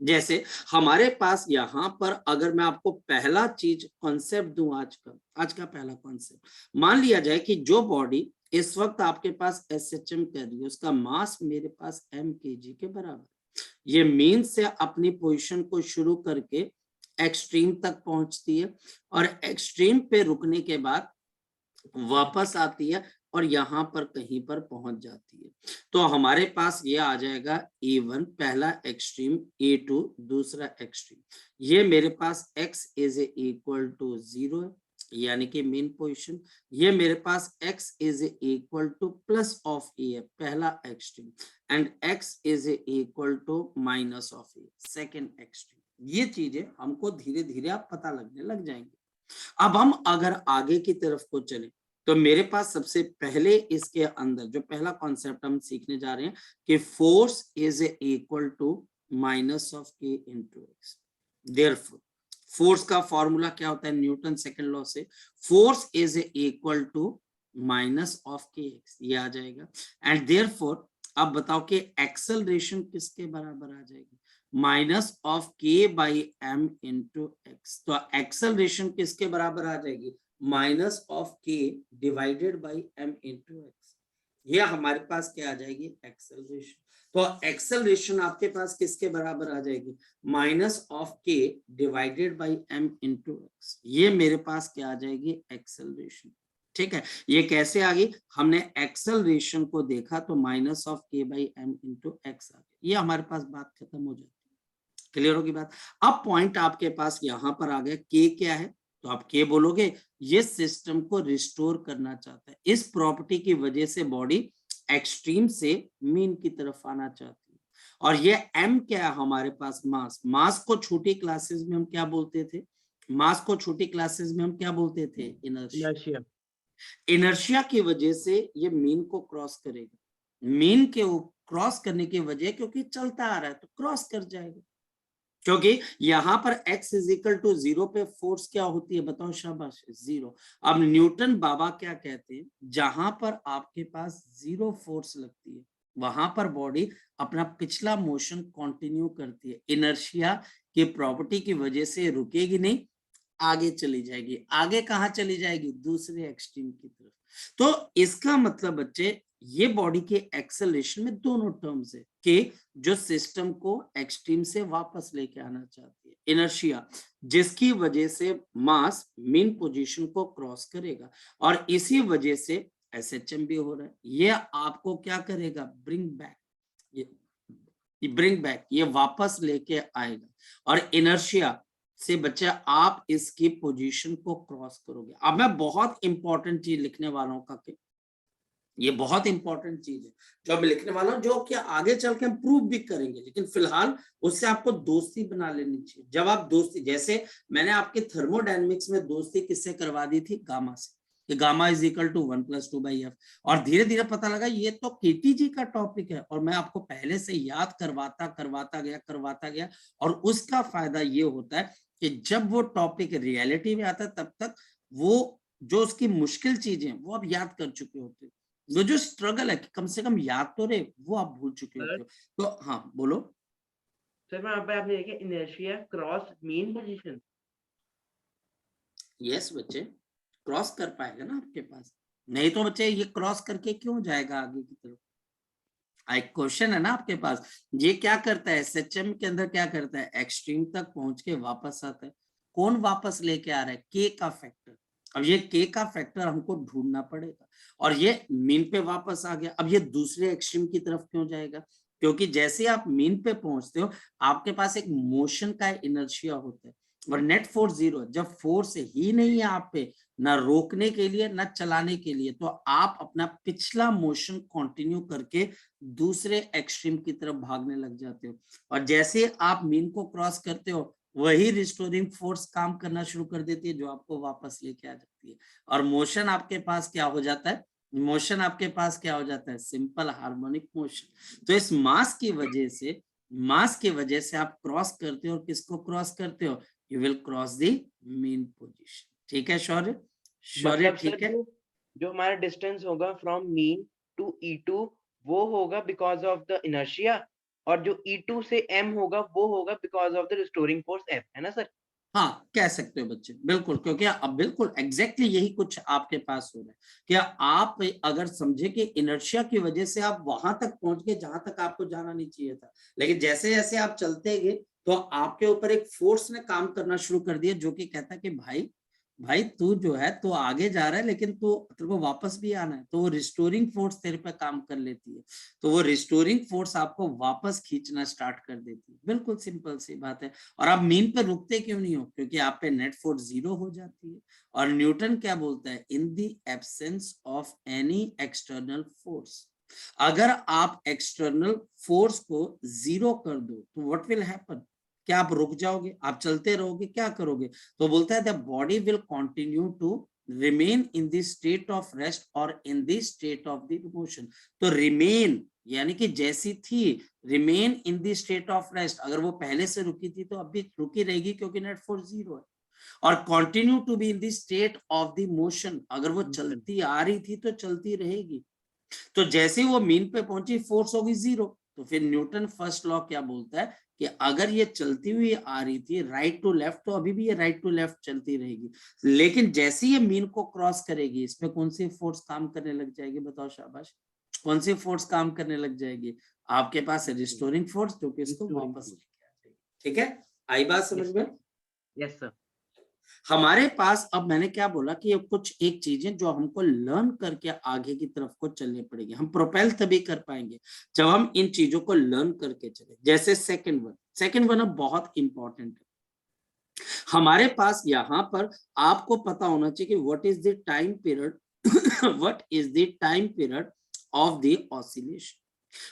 जैसे हमारे पास यहाँ पर अगर मैं आपको पहला चीज कॉन्सेप्ट दूं, आज का पहला कॉन्सेप्ट, मान लिया जाए कि जो बॉडी इस वक्त आपके पास SHM कर रही है, उसका मास मेरे पास mkg के बराबर, ये मीन से अपनी पोजीशन को शुरू करके एक्सट्रीम तक पहुंचती है, और एक्सट्रीम पे रुकने के बाद वापस आती है और यहाँ पर कहीं पर पहुंच जाती है। तो हमारे पास ये आ जाएगा A1 पहला एक्सट्रीम, A2 दूसरा एक्सट्रीम। ये मेरे पास x इज इक्वल टू 0 है, यानी कि मेन पोजीशन। ये मेरे पास x is equal to plus of a है, पहला extreme, and x is equal to minus of a, second extreme. ये चीजें हमको धीरे धीरे आप पता लगने लग जाएंगे। अब हम अगर आगे की तरफ को चले तो मेरे पास सबसे पहले इसके अंदर जो पहला कॉन्सेप्ट हम सीखने जा रहे हैं कि force is equal to minus of k into x. Therefore force का फॉर्मूला क्या होता है, न्यूटन सेकंड लॉ से, force is equal to minus of k x, ये आ जाएगा। एंड देयरफॉर अब बताओ कि एक्सेलरेशन किसके बराबर आ जाएगी, minus of k by m into x. तो एक्सेलरेशन किसके बराबर आ जाएगी, minus of k divided by m into x. ये हमारे पास क्या आ जाएगी, एक्सेलरेशन। तो एक्सेलरेशन आपके पास किसके बराबर आ जाएगी, minus of k divided by m into x. ये मेरे पास क्या आ जाएगी, एक्सेलरेशन। ठीक है, ये कैसे आ गई, हमने एक्सेलरेशन को देखा तो minus of k by m into x आ गया, ये हमारे पास बात खत्म हो जाती है। क्लियर होगी बात? अब पॉइंट आपके पास यहां पर आ गया, के क्या है, तो आप के बोलोगे, ये सिस्टम को रिस्टोर करना चाहता है। इस प्रॉपर्टी की वजह से बॉडी एक्सट्रीम से मीन की तरफ आना चाहती है। और ये एम क्या है हमारे पास, मास। मास को छोटी क्लासेस में हम क्या बोलते थे, मास को छोटी क्लासेस में हम क्या बोलते थे, इनर्शिया। इनर्शिया। इनर्शिया की वजह से ये मीन को क्रॉस करेगा, मीन के क्रॉस करने की वजह क्योंकि चलता आ रहा है तो क्रॉस कर जाएगा। क्योंकि यहां पर x इज इक्वल टू 0 पे फोर्स क्या होती है, बताओ शाबाश, 0। अब न्यूटन बाबा क्या कहते हैं, जहां पर आपके पास 0 फोर्स लगती है वहां पर बॉडी अपना पिछला मोशन कंटिन्यू करती है, इनर्शिया की प्रॉपर्टी की वजह से रुकेगी नहीं, आगे चली जाएगी। आगे कहां चली जाएगी, दूसरे एक्सट्रीम की तरफ। तो इसका मतलब बच्चे, ये बॉडी के एक्सेलरेशन में दोनों टर्म्स है कि जो सिस्टम को एक्सट्रीम से वापस लेके आना चाहती है, इनर्शिया, जिसकी वजह से मास मेन पोजीशन को क्रॉस करेगा, और इसी वजह से SHM भी हो रहा है। ये आपको क्या करेगा, ब्रिंग बैक, ये वापस लेके आएगा, और इनर्शिया से बच्चे आप इसकी पोजीशन को क्रॉस करोगे। अब मैं बहुत इंपॉर्टेंट चीज लिखने वाला हूं, ये बहुत इंपॉर्टेंट चीज है जो मैं लिखने वाला हूँ, जो कि आगे चल के हम प्रूव भी करेंगे, लेकिन फिलहाल उससे आपको दोस्ती बना लेनी चाहिए। जब आप दोस्ती, जैसे मैंने आपके थर्मोडायनेमिक्स में दोस्ती किससे करवा दी थी, गामा से, कि gamma is equal to 1+2/f, और धीरे धीरे पता लगा ये तो केटी जी का टॉपिक है, और मैं आपको पहले से याद करवाता गया, और उसका फायदा ये होता है कि जब वो टॉपिक रियलिटी में आता है तब तक वो जो उसकी मुश्किल चीजें वो आप याद कर चुके होते हो, वो जो स्ट्रगल है कि कम से कम याद तो रहे, वो आप भूल चुके सर होते हो। तो हाँ बोलो। सर वहाँ पे आपने देखा inertia cross mean position. Yes बच्चे, क्रॉस कर पाएगा ना आपके पास, नहीं तो बच्चे ये क्रॉस करके क्यों जाएगा आगे की तरफ। एक क्वेश्चन है ना आपके पास, ये क्या करता है एसएचएम के अंदर, क्या करता है, एक्सट्रीम तक पहुंच के वापस आता है। कौन वापस लेके आ रहा है, के का फैक्टर। अब ये के का फैक्टर हमको ढूंढना पड़ेगा, और ये मीन पे वापस आ गया। अब ये दूसरे एक्सट्रीम की तरफ क्यों जाएगा, क्योंकि जैसे आप मीन पे पहुंचते हो आपके पास एक मोशन का इनर्शिया होता है, और नेट फोर्स 0 है। जब फोर्स ही नहीं है आप पे, ना रोकने के लिए ना चलाने के लिए, तो आप अपना पिछला मोशन कंटिन्यू करके दूसरे एक्सट्रीम की तरफ भागने लग जाते हो, और जैसे आप मीन को क्रॉस करते हो वही रिस्टोरिंग फोर्स काम करना शुरू कर देती है, जो आपको वापस लेके आ जाती है, और मोशन आपके पास क्या हो जाता है, मोशन आपके पास क्या हो जाता है, सिंपल हार्मोनिक मोशन। तो इस मास की वजह से आप क्रॉस करते हो, और किसको क्रॉस करते हो, you will cross the mean position. ठीक है शौर्य, शौर्य मतलब सर ठीक है। जो जो हमारा डिस्टेंस होगा फ्रॉम मीन टू E2 वो होगा बिकॉज ऑफ द इनर्शिया, और जो E2 से M होगा वो होगा because of the restoring force F, है ना सर। हाँ कह सकते हो बच्चे, बिल्कुल, क्योंकि अब बिल्कुल एग्जैक्टली यही कुछ आपके पास हो रहा है कि आप अगर समझे कि इनर्शिया की वजह से आप वहां तक पहुंच गए जहां तक आपको जाना नहीं चाहिए था, लेकिन जैसे जैसे आप चलते गए तो आपके ऊपर एक फोर्स ने काम करना शुरू कर दिया, जो कि कहता है कि भाई भाई तू जो है तो आगे जा रहा है, लेकिन तू तेरे को वापस भी आना है, तो वो रिस्टोरिंग फोर्स तेरे पे काम कर लेती है, तो वो रिस्टोरिंग फोर्स आपको वापस खींचना स्टार्ट कर देती है। बिल्कुल सिंपल सी बात है। और आप मीन पे रुकते क्यों नहीं हो, क्योंकि आप पे नेट फोर्स 0 हो जाती है, और न्यूटन क्या बोलता है, in the absence of any external force, अगर आप एक्सटर्नल फोर्स को 0 कर दो तो व्हाट विल हैपन, क्या आप रुक जाओगे, आप चलते रहोगे, क्या करोगे, तो बोलता है the body will continue to remain in the state of rest और in the state of the motion. तो रिमेन यानी कि जैसी थी, remain in the state of rest, अगर वो पहले से रुकी थी तो अब भी रुकी रहेगी क्योंकि नेट फोर्स 0 है, और continue to be in the state of the motion, अगर वो चलती आ रही थी तो चलती रहेगी। तो जैसे ही वो मीन पे पहुंची फोर्स होगी 0, तो फिर न्यूटन फर्स्ट लॉ क्या बोलता है कि अगर ये चलती हुई आ रही थी राइट टू लेफ्ट, तो अभी भी ये राइट टू लेफ्ट चलती रहेगी, लेकिन जैसे ये मीन को क्रॉस करेगी इस पे कौन सी फोर्स काम करने लग जाएगी, बताओ शाबाश, कौन सी फोर्स काम करने लग जाएगी, आपके पास रिस्टोरिंग फोर्स, जो कि इसको वापस लेके आ जाएगी। ठीक है, आई बात समझ में। Yes sir. हमारे पास अब मैंने क्या बोला कि ये कुछ एक चीजें जो हमको लर्न करके आगे की तरफ को चलनी पड़ेगी, हम प्रोपेल तभी कर पाएंगे जब हम इन चीजों को लर्न करके चले। जैसे सेकंड वन अब बहुत इंपॉर्टेंट है हमारे पास, यहाँ पर आपको पता होना चाहिए कि what is the time period what is the time period of the oscillation,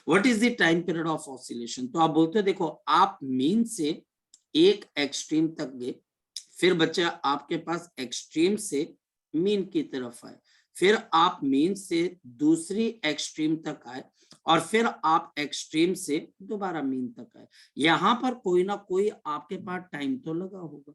what is the time period of oscillation. तो आप बोलते हो देखो आप मीन से एक एक्सट्रीम तक गए, फिर बच्चा आपके पास एक्सट्रीम से मीन की तरफ आए, फिर आप मीन से दूसरी एक्सट्रीम तक आए, और फिर आप एक्सट्रीम से दोबारा मीन तक आए। यहां पर कोई ना कोई आपके पास टाइम तो लगा होगा,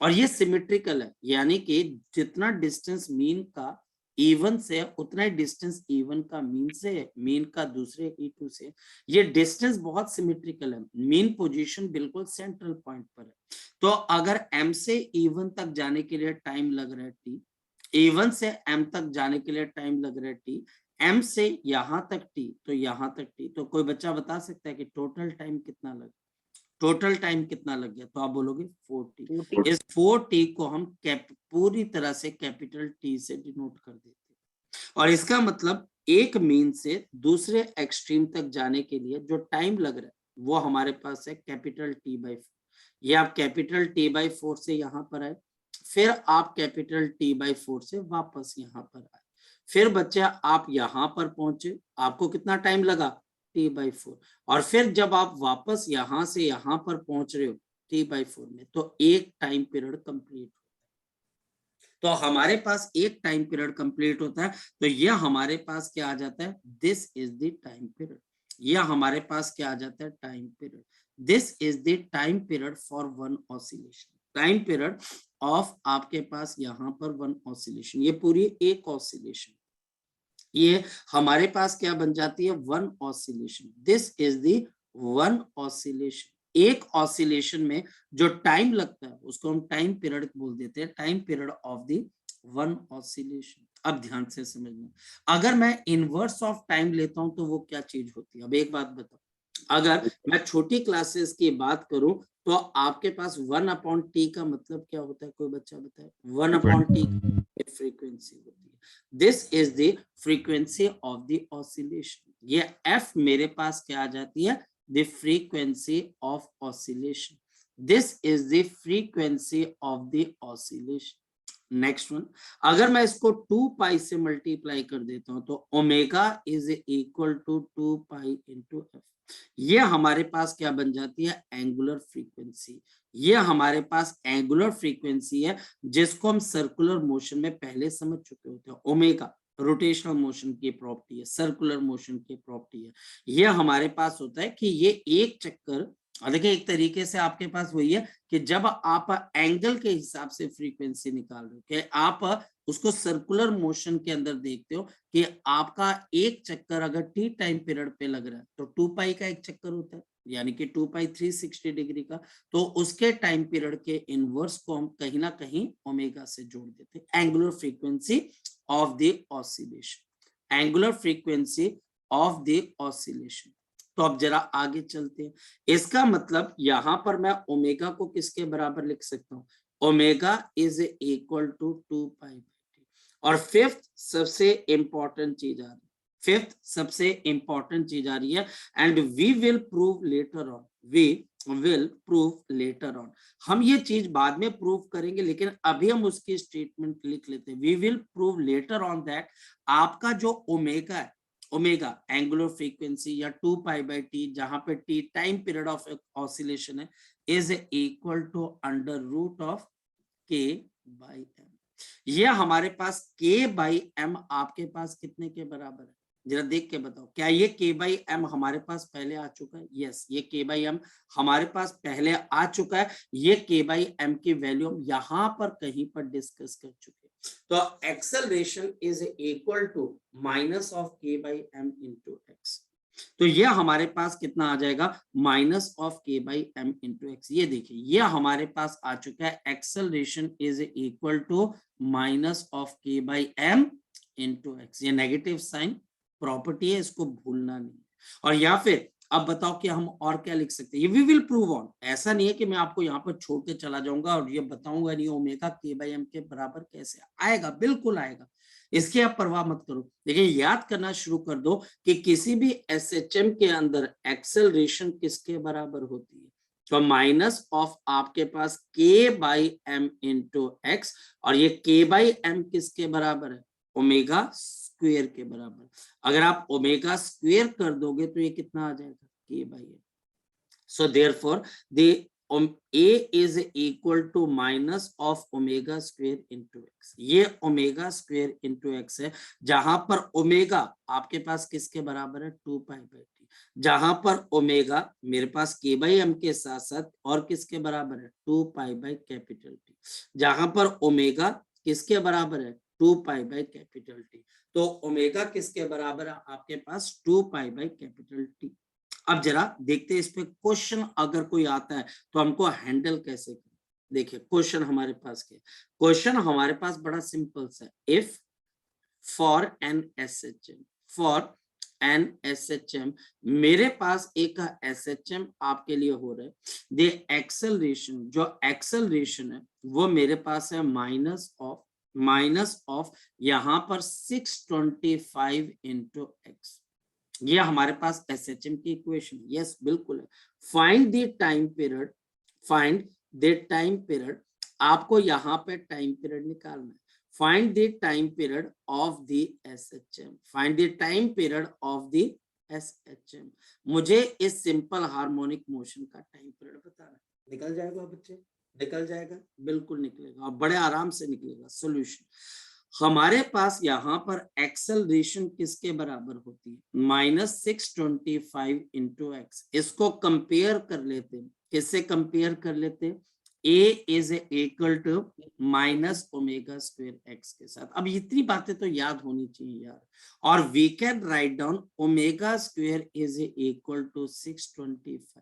और ये सिमेट्रिकल है, यानी कि जितना डिस्टेंस मीन का E1 से उतना ही डिस्टेंस E1 का मीन से, मीन का दूसरे E2 से, ये डिस्टेंस बहुत सिमेट्रिकल है, मीन पोजीशन बिल्कुल सेंट्रल पॉइंट पर है। तो अगर M से E1 तक जाने के लिए टाइम लग रहा है T, E1 से M तक जाने के लिए टाइम लग रहा है T, M से यहां तक T, तो यहां तक T, तो कोई बच्चा बता सकता है कि टोटल टाइम कितना लगा, टोटल टाइम कितना लग गया, तो आप बोलोगे 4t। इस 4t को हम पूरी तरह से कैपिटल T से डिनोट कर देते हैं, और इसका मतलब एक मीन से दूसरे एक्सट्रीम तक जाने के लिए जो टाइम लग रहा है वो हमारे पास है कैपिटल T/4। ये आप कैपिटल T/4 से यहाँ पर आए, फिर आप कैपिटल T/4 से वापस यहाँ पर आए, फिर बच्चे आप यहां पर पहुंचे, आपको कितना टाइम लगा, t/4, और फिर जब आप वापस यहां से यहां पर पहुंच रहे हो t/4 में, तो एक टाइम पीरियड कंप्लीट। तो हमारे पास एक टाइम पीरियड कंप्लीट होता है, तो यह हमारे पास क्या आ जाता है, this is the time period. यह हमारे पास क्या आ जाता है, time period. This is the time period for one oscillation. Time period of आपके पास यहाँ पर वन ऑसिलेशन, ये पूरी एक ऑसिलेशन, ये हमारे पास क्या बन जाती है, one oscillation. This is the one oscillation. एक ऑसिलेशन में जो टाइम लगता है उसको हम टाइम पीरियड बोल देते हैं, time period of the one oscillation. अब ध्यान से समझना, अगर मैं इनवर्स ऑफ टाइम लेता हूं तो वो क्या चीज होती है। अब एक बात बताओ, अगर मैं छोटी क्लासेस की बात करूं तो आपके पास 1/t का मतलब क्या होता है, कोई बच्चा बताए। 1/t फ्रीक्वेंसी होती है। This is the frequency of the oscillation. ये f मेरे पास क्या आ जाती है, the frequency of oscillation. This is the frequency of the oscillation. Next one, अगर मैं इसको 2 पाई से मल्टीप्लाई कर देता हूं तो omega is equal to 2 pi into f. ये हमारे पास क्या बन जाती है, एंगुलर फ्रीक्वेंसी। ये हमारे पास एंगुलर फ्रीक्वेंसी है, जिसको हम सर्कुलर मोशन में पहले समझ चुके होते हैं। ओमेगा रोटेशनल मोशन की प्रॉपर्टी है, सर्कुलर मोशन की प्रॉपर्टी है। ये हमारे पास होता है कि ये एक चक्कर, देखिए एक तरीके से आपके पास वही है कि जब आप एंगल के हिसाब से फ्रीक्वेंसी निकाल रहे हो, कि आप उसको सर्कुलर मोशन के अंदर देखते हो कि आपका एक चक्कर अगर टी टाइम पीरियड पे लग रहा है तो 2 पाई का एक चक्कर होता है, यानी कि 2 पाई 360 डिग्री का, तो उसके टाइम पीरियड के इनवर्स को हम कहीं ना कहीं ओमेगा से जोड़ देते हैं। Angular frequency of the oscillation, angular frequency of the oscillation. तो अब जरा आगे चलते हैं। इसका मतलब यहां पर मैं ओमेगा को किसके बराबर लिख सकता हूं, ओमेगा इज इक्वल टू 2 पाई। और फिफ्थ सबसे इंपॉर्टेंट चीज आ रही है, फिफ्थ सबसे इंपॉर्टेंट चीज आ रही है, and we will prove later on, we will prove later on. हम ये चीज बाद में प्रूव करेंगे, लेकिन अभी हम उसकी स्टेटमेंट लिख लेते हैं। We will prove later on that आपका जो ओमेगा है, ओमेगा एंगुलर फ्रीक्वेंसी या 2 पाई बाई टी, जहां पे T time period of oscillation है, is equal to under root of k by m. ये हमारे पास k बाई एम आपके पास कितने के बराबर है, जरा देख के बताओ। क्या ये k बाई एम हमारे पास पहले आ चुका है, यस, ये k बाई एम हमारे पास पहले आ चुका है। ये k बाई एम की वैल्यू हम यहां पर कहीं पर डिस्कस कर चुके हैं। तो acceleration is equal to minus of k by m into x. तो ये हमारे पास कितना आ जाएगा, minus of k by m into x. ये देखिए ये हमारे पास आ चुका है, acceleration is equal to minus of k by m into x. ये नेगेटिव साइन प्रॉपर्टी है, इसको भूलना नहीं। और या फिर अब बताओ कि हम और क्या लिख सकते हैं, ये वी विल प्रूव ऑन। ऐसा नहीं है कि मैं आपको यहाँ पर छोड़ के चला जाऊंगा और ये बताऊंगा नहीं ओमेगा के बाई एम के बराबर कैसे आएगा, बिल्कुल आएगा, इसकी आप परवाह मत करो। लेकिन याद करना शुरू कर दो कि किसी भी एसएचएम के अंदर एक्सेलरेशन किसके बराबर होती है, तो माइनस ऑफ आपके पास के बाई एम इंटू एक्स, और ये के बाई एम किसके बराबर है, ओमेगा स्क्वेयर के बराबर। अगर आप ओमेगा स्क्वेयर कर दोगे तो ये कितना आ जाएगा, k by m. So therefore the A is equal to minus of omega square into x। ये ओमेगा स्क्वेयर इंटू एक्स है, जहां पर ओमेगा आपके पास किसके बराबर है, 2 पाई बाई टी, जहां पर ओमेगा मेरे पास के बाई एम के साथ साथ और किसके बराबर है, 2 पाई बाई कैपिटल टी, जहां पर ओमेगा किसके बराबर है, 2 पाई बाई कैपिटल टी। तो ओमेगा किसके बराबर है आपके पास, 2 पाई बाई कैपिटल टी। अब जरा देखते हैं इस पे क्वेश्चन अगर कोई आता है तो हमको हैंडल कैसे करें। देखिए क्वेश्चन हमारे पास क्या है, क्वेश्चन हमारे पास बड़ा सिंपल सा है। If for an SHM, for an SHM, मेरे पास एक एसएचएम आपके लिए हो रहा है, द एक्सेलरेशन, जो एक्सेलरेशन है वो मेरे पास है माइनस ऑफ यहां पर 625 इंटू एक्स। ये हमारे पास एसएचएम की इक्वेशन, यस बिल्कुल है। Find the time period, find the time period, आपको यहाँ पे टाइम पीरियड निकालना है। Find the time period of the SHM, find the time period of the SHM। मुझे इस सिंपल हार्मोनिक मोशन का टाइम पीरियड बताना। निकल जाएगा बच्चे, निकल जाएगा, बिल्कुल निकलेगा और बड़े आराम से निकलेगा। सॉल्यूशन, हमारे पास यहाँ पर एक्सेलरेशन किसके बराबर होती है, -625 इंटू एक्स। इसको कंपेयर कर लेते हैं, किससे कंपेयर कर लेते हैं, A is equal to minus omega square x के साथ। अब इतनी बातें तो याद होनी चाहिए यार। और we can write down omega square is equal to 625।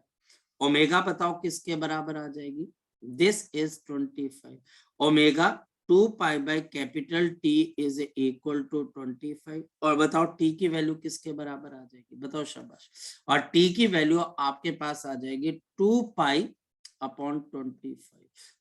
Omega बताओ किसके बराबर आ जाएगी, this is 25। Omega 2 pi by capital T is equal to 25। और बताओ T की वैल्यू किसके बराबर आ जाएगी, बताओ शाबाश। और T की वैल्यू आपके पास आ जाएगी 2 पाई अपॉन 25।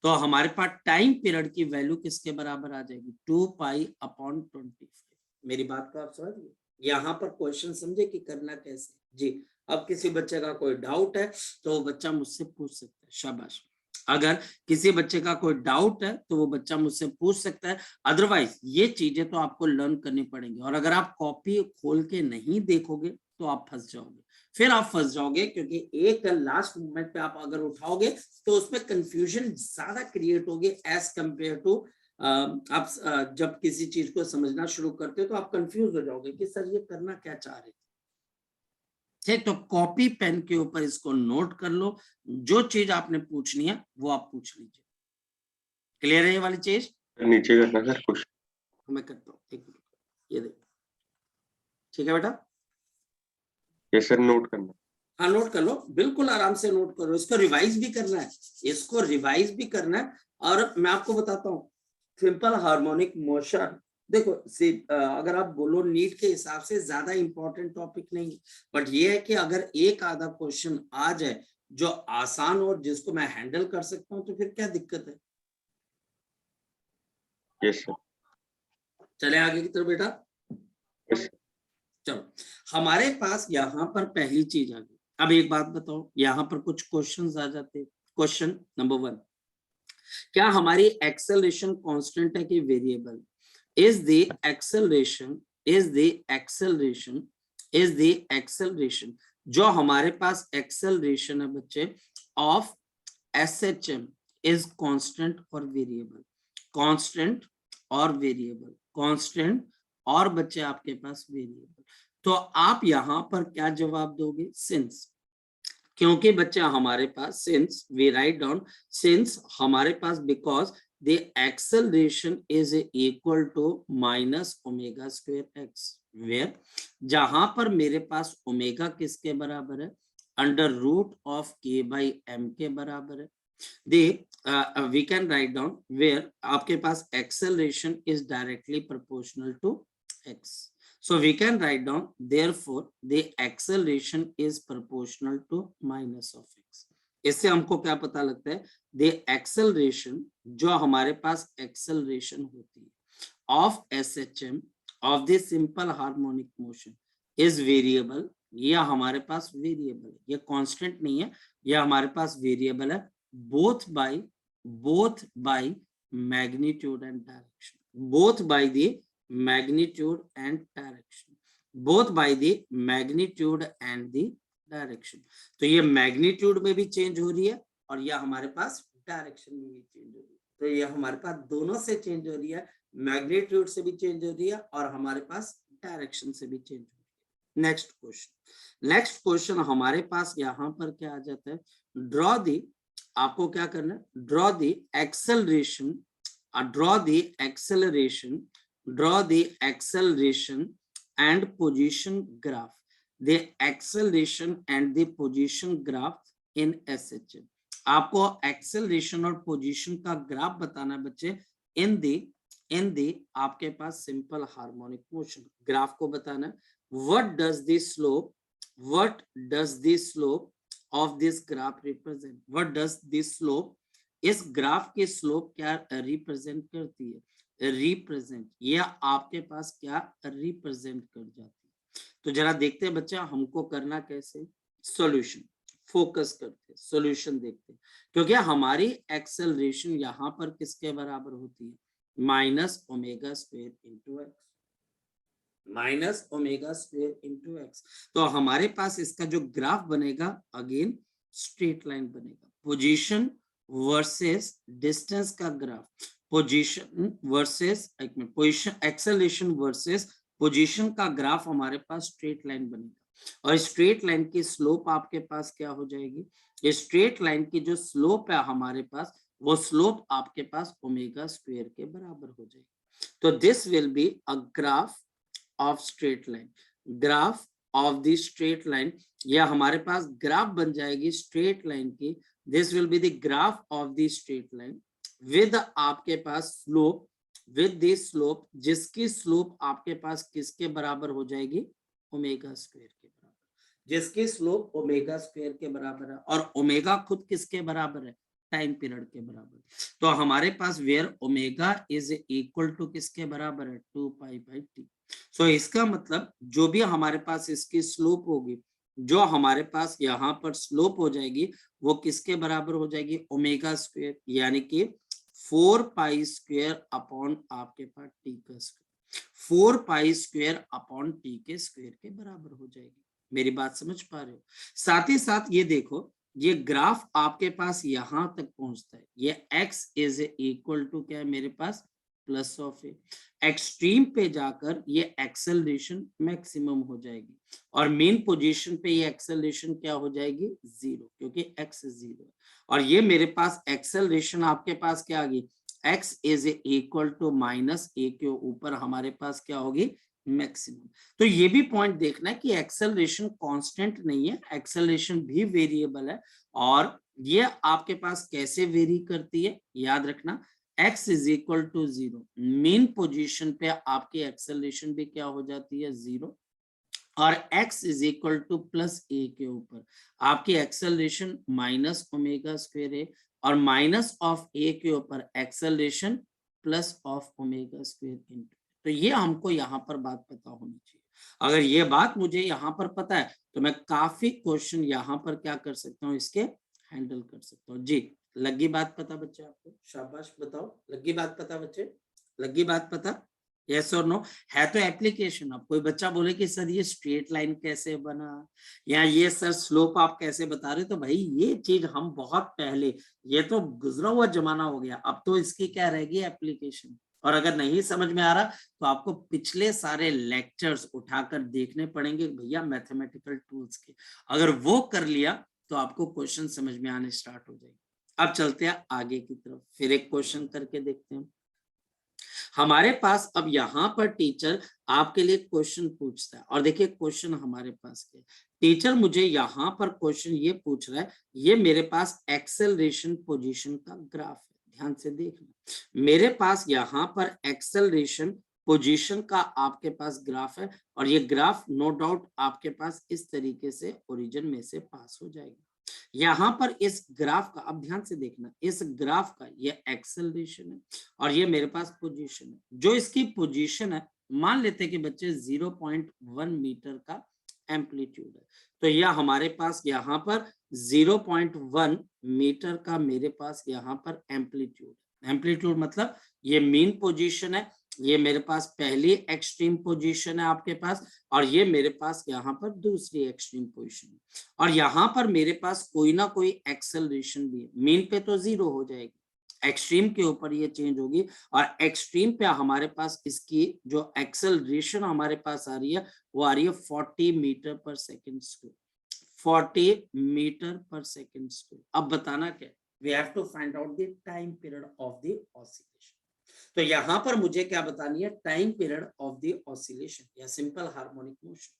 तो हमारे पास टाइम पीरियड की वैल्यू किसके बराबर आ जाएगी, 2 पाई अपॉन 25। मेरी बात को आप समझ गए, यहाँ पर क्वेश्चन समझे कि करना कैसे जी। अब किसी बच्चे का कोई डाउट है तो वो बच्चा मुझसे पूछ सकता है, शाबाश। अगर किसी बच्चे का कोई डाउट है तो वो बच्चा मुझसे पूछ सकता है, अदरवाइज ये चीजें तो आपको लर्न करनी पड़ेंगी। और अगर आप कॉपी खोल के नहीं देखोगे तो आप फंस जाओगे, फिर आप फंस जाओगे, क्योंकि एक लास्ट मोमेंट पे आप अगर उठाओगे तो उसमें कंफ्यूजन ज्यादा क्रिएट होगी एज कंपेयर टू आप जब किसी चीज को समझना शुरू करते हो तो आप कंफ्यूज हो जाओगे कि सर ये करना क्या चाह रहे थे। ठीक, तो कॉपी पेन के ऊपर इसको नोट कर लो, जो चीज आपने पूछनी है वो आप पूछ लीजिए। क्लियर है ये वाली चीज, नीचे करना सर कुछ, मैं करता हूँ, एक मिनट, ये देखो, ठीक है बेटा, ये सर नोट करना। हाँ नोट कर लो, बिल्कुल आराम से नोट करो। इसको रिवाइज भी करना है, इसको रिवाइज भी करना है। और मैं आपको बताता हूँ सिंपल हार्मोनिक मोशन, देखो अगर आप बोलो नीट के हिसाब से ज्यादा इंपॉर्टेंट टॉपिक नहीं है, बट ये है कि अगर एक आधा क्वेश्चन आ जाए जो आसान और जिसको मैं हैंडल कर सकता हूँ तो फिर क्या दिक्कत है। Yes sir. चले आगे की तरफ बेटा, यस। चलो हमारे पास यहाँ पर पहली चीज आ गई। अब एक बात बताओ, यहाँ पर कुछ क्वेश्चंस आ जाते हैं। क्वेश्चन नंबर 1, क्या हमारी एक्सेलरेशन कांस्टेंट है कि वेरिएबल। इज द एक्सेलरेशन जो हमारे पास एक्सेलरेशन है बच्चे ऑफ SHM इज कांस्टेंट और वेरिएबल, कांस्टेंट और वेरिएबल, कांस्टेंट और बच्चे आपके पास वेरिएबल। तो आप यहां पर क्या जवाब दोगे, सिंस, क्योंकि बच्चा हमारे पास since we write down, since हमारे पास because the acceleration is equal to minus omega square x, where जहां पर मेरे पास ओमेगा किसके बराबर है, under root of k by m के बराबर है। we can write down where आपके पास acceleration is directly proportional to x. So we can write down therefore the acceleration is proportional to minus of x. इससे हमको क्या पता लगता है, the acceleration जो हमारे पास acceleration होती है of SHM of the simple harmonic motion is variable, ये हमारे पास वेरिएबल है, ये कांस्टेंट नहीं है, ये हमारे पास वेरिएबल है, both by magnitude and direction, both by the magnitude and direction, both by the magnitude and the direction। तो ये मैग्नीट्यूड में भी चेंज हो रही है और ये हमारे पास डायरेक्शन में भी चेंज हो रही है। तो ये हमारे पास दोनों से चेंज हो रही है, मैग्नीट्यूड से भी चेंज हो रही है और हमारे पास डायरेक्शन से भी चेंज हो रही है। नेक्स्ट क्वेश्चन हमारे पास यहाँ पर क्या आ जाता है, ड्रॉ दी, आपको क्या करना है, draw the acceleration and position graph, the acceleration and the position graph in SHM। आपको एक्सेलरेशन और पोजीशन का ग्राफ बताना है बच्चे इन दी आपके पास सिंपल हार्मोनिक मोशन, ग्राफ को बताना है। What does the slope of this graph represent, what does this slope, इस ग्राफ की स्लोप क्या रिप्रेजेंट करती है, रिप्रेजेंट, ये आपके पास क्या रिप्रेजेंट कर जाती है। तो जरा देखते हैं बच्चा हमको करना कैसे, सॉल्यूशन फोकस करते हैं, सॉल्यूशन देखते हैं, क्योंकि हमारी एक्सेलरेशन यहाँ पर किसके बराबर होती है, minus omega square into x, minus omega square into x. तो हमारे पास इसका जो ग्राफ बनेगा अगेन स्ट्रेट लाइन बनेगा, पोजीशन वर्सेस डिस्टेंस का ग्राफ, पोजीशन वर्सेस एक minute, position acceleration versus position का ग्राफ हमारे पास स्ट्रेट लाइन बनेगा। और स्ट्रेट लाइन की स्लोप आपके पास क्या हो जाएगी, ये स्ट्रेट लाइन की जो स्लोप है हमारे पास, वो स्लोप आपके पास ओमेगा स्क्वायर के बराबर हो जाएगी। तो this will be a graph of straight line, graph of the straight line, या हमारे पास ग्राफ बन जाएगी स्ट्रेट लाइन की, this will be the graph of the straight line with आपके पास स्लोप, विद द स्लोप, जिसकी स्लोप आपके पास किसके बराबर हो जाएगी, ओमेगा स्क्वायर के बराबर, जिसकी स्लोप ओमेगा स्क्वायर के बराबर है। और ओमेगा खुद किसके बराबर है, टाइम पीरियड के बराबर। तो हमारे पास where omega is equal to किसके बराबर है, 2 पाई बाई टी। सो इसका मतलब जो भी हमारे पास इसकी स्लोप होगी, जो हमारे पास यहाँ पर स्लोप हो जाएगी, वो किसके बराबर हो जाएगी, ओमेगा स्क्वायर, यानी कि 4 पाई स्क्वायर अपॉन आपके पास टी का square, 4 pi square upon T के स्क्वायर के बराबर हो जाएगी। मेरी बात समझ पा रहे हो? साथ ही साथ ये देखो, ये ग्राफ आपके पास यहां तक पहुंचता है, ये x इज इक्वल टू क्या है मेरे पास, प्लस ऑफ ए। एक्सट्रीम पे जाकर ये एक्सेलरेशन मैक्सिमम हो जाएगी, और मेन पोजीशन पे ये एक्सेलरेशन क्या हो जाएगी, जीरो, क्योंकि x जीरो है। और ये मेरे पास एक्सेलरेशन आपके पास क्या आ गई, x is equal to minus A के ऊपर हमारे पास क्या होगी, मैक्सिमम। तो ये भी पॉइंट देखना है कि एक्सेलरेशन कांस्टेंट नहीं है, एक्सेलरेशन भी वेरिएबल है। और ये आपके पास कैसे वेरी करती है, याद रखना, x is equal to zero, mean position पे आपकी एक्सेलरेशन भी क्या हो जाती है, जीरो, और x is equal to plus A के ऊपर आपकी एक्सेलरेशन माइनस ओमेगा स्क्वायर है, और माइनस ऑफ ए के ऊपर acceleration plus of omega square into. तो ये हमको यहाँ पर बात पता होनी चाहिए। अगर ये बात मुझे यहाँ पर पता है तो मैं काफी क्वेश्चन यहाँ पर क्या कर सकता हूँ, इसके हैंडल कर सकता हूँ। जी, लगी बात पता बच्चे आपको? शाबाश, बताओ, लगी बात पता बच्चे, लगी बात पता? यस और नो? है तो एप्लीकेशन। अब कोई बच्चा बोले कि सर ये स्ट्रेट लाइन कैसे बना, या ये सर स्लोप आप कैसे बता रहे, तो भाई ये चीज हम बहुत पहले, ये तो गुजरा हुआ जमाना हो गया, अब तो इसकी क्या रहेगी, एप्लीकेशन। और अगर नहीं समझ में आ रहा तो आपको पिछले सारे लेक्चर्स उठाकर देखने पड़ेंगे भैया, मैथमेटिकल टूल्स के। अगर वो कर लिया तो आपको क्वेश्चन समझ में आने स्टार्ट हो जाएंगे। अब चलते हैं आगे की तरफ, फिर एक क्वेश्चन करके देखते हैं। हमारे पास अब यहाँ पर टीचर आपके लिए क्वेश्चन पूछता है, और देखिए क्वेश्चन हमारे पास क्या, टीचर मुझे यहाँ पर क्वेश्चन ये पूछ रहा है, ये मेरे पास एक्सेलरेशन पोजीशन का ग्राफ है, ध्यान से देखना, मेरे पास यहाँ पर एक्सेलरेशन पोजीशन का आपके पास ग्राफ है, और ये ग्राफ नो डाउट आपके पास इस तरीके से ओरिजिन में से पास हो जाएगा। यहाँ पर इस ग्राफ का, अब ध्यान से देखना, इस ग्राफ का ये एक्सेलरेशन है, और ये मेरे पास पोजीशन है। जो इसकी पोजीशन है, मान लेते हैं कि बच्चे 0.1 मीटर का एम्पलीट्यूड है, तो यह हमारे पास यहाँ पर 0.1 मीटर का मेरे पास यहाँ पर एम्पलीट्यूड, एम्पलीट्यूड मतलब ये मेन पोजीशन है, ये मेरे पास पहली एक्सट्रीम पोजीशन है आपके पास, और ये मेरे पास यहाँ पर दूसरी एक्सट्रीम पोजीशन है, और यहाँ पर मेरे पास कोई ना कोई एक्सेलरेशन भी है। मेन पे तो जीरो हो जाएगी, एक्सट्रीम के ऊपर ये चेंज होगी, और एक्सट्रीम पे हमारे पास इसकी जो एक्सेलरेशन हमारे पास आ रही है, वो आ रही है 40 मीटर पर सेकेंड स्क्वायर, 40 मीटर पर सेकेंड स्क्वायर। अब बताना क्या, we have to find out the time period of the oscillation. तो यहाँ पर मुझे क्या बतानी है, time period of the oscillation या simple harmonic motion.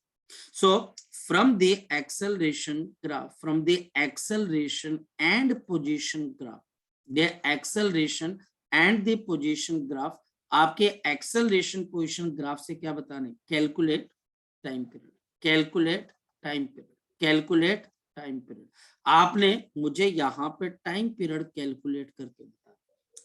So from the acceleration graph, from the acceleration and position graph, the acceleration and the position graph, आपके acceleration position graph से क्या बताने, calculate time period, calculate time period, calculate time period। आपने मुझे यहाँ पे time period calculate करके बताना,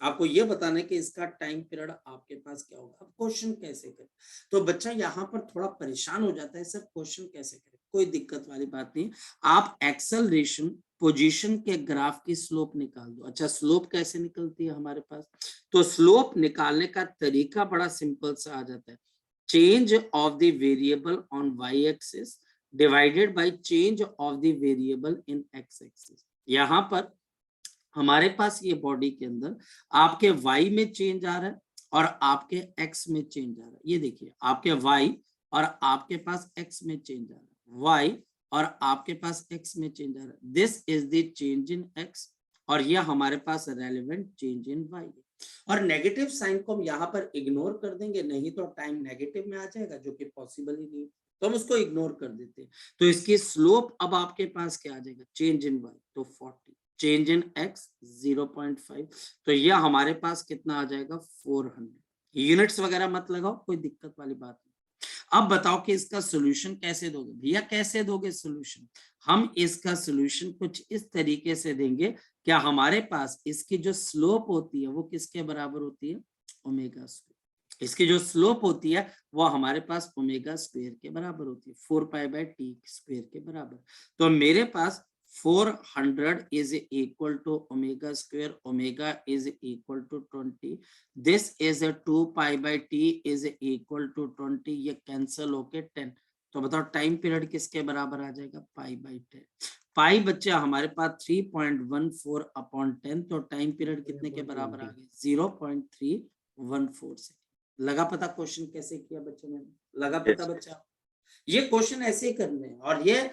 आपको ये बताना है कि इसका टाइम पीरियड आपके पास क्या होगा। अब क्वेश्चन कैसे करें, तो बच्चा यहाँ पर थोड़ा परेशान हो जाता है, सर क्वेश्चन कैसे करें। कोई दिक्कत वाली बात नहीं। आप एक्सेलरेशन पोजीशन के ग्राफ की स्लोप निकाल दो। अच्छा, स्लोप कैसे निकलती है हमारे पास? तो स्लोप निकालने का तरीका बड़ा सिंपल सा आ जाता है, change of the variable on y axis divided by change of the variable in x axis. यहाँ पर हमारे पास ये बॉडी के अंदर आपके y में चेंज आ रहा है और आपके x में चेंज आ रहा है। ये देखिए, आपके y और आपके पास x में चेंज आ रहा है, y और आपके पास x में चेंज आ रहा है। This is the change in x और ये हमारे पास रेलेवेंट चेंज इन y है। और नेगेटिव साइन को हम यहाँ पर इग्नोर कर देंगे, नहीं तो टाइम नेगेटिव में आ जाएगा, जो कि पॉसिबल ही नहीं, तो हम उसको इग्नोर कर देते हैं। तो इसकी स्लोप अब आपके पास क्या आ जाएगा, चेंज इन y, तो 40, चेंज इन x 0.5, तो यह हमारे पास कितना आ जाएगा 400। यूनिट्स वगैरह मत लगाओ, कोई दिक्कत वाली बात नहीं। अब बताओ कि इसका सॉल्यूशन कैसे दोगे भैया? कैसे दोगे सॉल्यूशन? हम इसका सॉल्यूशन कुछ इस तरीके से देंगे, क्या हमारे पास इसकी जो स्लोप होती है वो किसके बराबर होती है, ओमेगा स्क्वायर। इसकी जो स्लोप होती है वो हमारे पास ओमेगा स्क्वायर के बराबर होती है, 4π/t स्क्वायर के बराबर। तो मेरे पास 400 is equal to omega square, omega is equal to 20, this is a 2π/t is equal to 20, ये कैंसिल होके 10। तो बताओ टाइम पीरियड किसके बराबर आ जाएगा, π/10। पाई बच्चे हमारे पास 3.14/10, तो टाइम पीरियड कितने के बराबर आ गए, 0.314 से। लगा पता क्वेश्चन कैसे किया बच्चों ने? लगा पता बच्चा? ये क्वेश्चन ऐसे ही करने हैं। और ये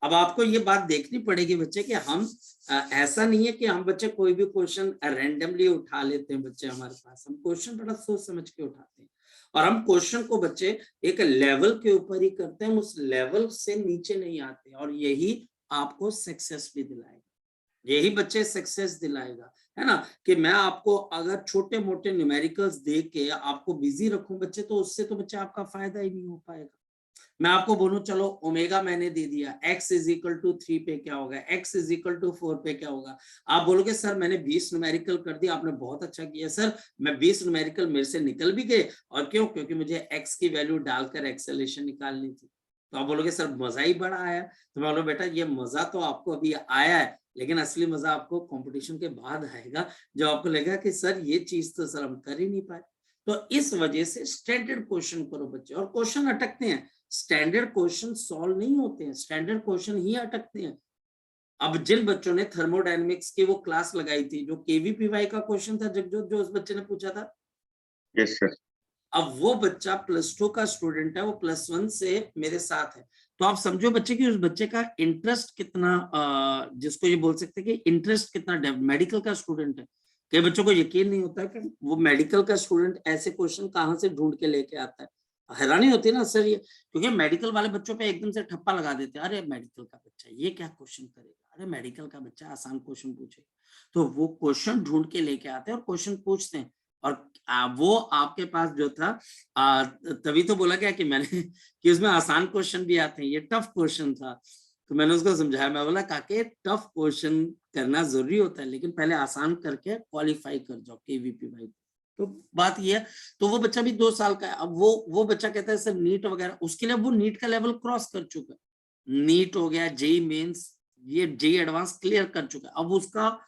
अब आपको ये बात देखनी पड़ेगी बच्चे कि हम ऐसा नहीं है कि हम बच्चे कोई भी क्वेश्चन रैंडमली उठा लेते हैं। बच्चे हमारे पास हम क्वेश्चन बड़ा सोच समझ के उठाते हैं और हम क्वेश्चन को बच्चे एक लेवल के ऊपर ही करते हैं, हम उस लेवल से नीचे नहीं आते। और यही आपको सक्सेस भी दिलाएगा, यही बच्चे सक्सेस दिलाएगा, है ना। कि मैं आपको अगर छोटे मोटे न्यूमेरिकल्स दे के आपको बिजी रखूं बच्चे, तो उससे तो बच्चे आपका फायदा ही नहीं हो पाएगा। मैं आपको बोलूं चलो ओमेगा मैंने दे दिया, x इज इक्वल टू 3 पे क्या होगा, x इज इक्वल टू 4 पे क्या होगा। आप बोलोगे सर मैंने 20 न्यूमेरिकल कर दिया, आपने बहुत अच्छा किया सर, मैं 20 न्यूमेरिकल मेरे से निकल भी गए। और क्यों? क्योंकि मुझे x की वैल्यू डालकर एक्सेलरेशन निकालनी थी। तो आप बोलोगे सर मजा ही बड़ा आया। तो मैं बोलूं बेटा ये मजा तो आपको अभी आया है, लेकिन असली मजा आपको कंपटीशन के बाद आएगा, जब आपको लगेगा कि सर ये चीज तो सर हम कर ही नहीं पाए। तो इस वजह से स्टैंडर्ड क्वेश्चन करो बच्चे। और क्वेश्चन अटकते हैं, स्टैंडर्ड क्वेश्चन सॉल्व नहीं होते हैं, स्टैंडर्ड क्वेश्चन ही अटकते हैं। अब जिन बच्चों ने थर्मोडायनेमिक्स की वो क्लास लगाई थी, जो केवीपीवाई का क्वेश्चन था जगजोत, जो उस बच्चे ने पूछा था, यस सर। अब वो बच्चा +2 का स्टूडेंट है, वो +1 से मेरे साथ है। तो आप समझो बच्चे कि उस बच्चे का इंटरेस्ट कितना, जिसको ये बोल सकते हैं कि इंटरेस्ट कितना, मेडिकल का स्टूडेंट है। कई बच्चों को यकीन नहीं होता है कि वो मेडिकल का स्टूडेंट ऐसे क्वेश्चन कहाँ से ढूंढ के लेके आता है। हैरानी होती है ना सर ये, क्योंकि मेडिकल वाले बच्चों पे एकदम से ठप्पा लगा देते हैं, अरे मेडिकल का बच्चा ये क्या क्वेश्चन करेगा, अरे मेडिकल का बच्चा आसान क्वेश्चन पूछेगा। तो वो क्वेश्चन ढूंढ के लेके आते हैं और क्वेश्चन पूछते हैं। और वो आपके पास जो था, तभी तो बोला गया कि मैंने कि उसमें आसान क्वेश्चन भी आते हैं, ये टफ क्वेश्चन था। तो मैंने उसको समझाया, मैं बोला काके टफ क्वेश्चन करना जरूरी होता है, लेकिन पहले आसान करके क्वालिफाई कर जाओ केवीपीवाई। तो बात ये है। तो वो बच्चा भी 2 साल का है। अब वो बच्चा कहता है सर नीट वगैरह, उसके लिए वो नीट का लेवल क्रॉस कर चुका है, नीट हो गया, जेई मेंस, ये जेई एडवांस क्लियर कर चुका है। अब उसका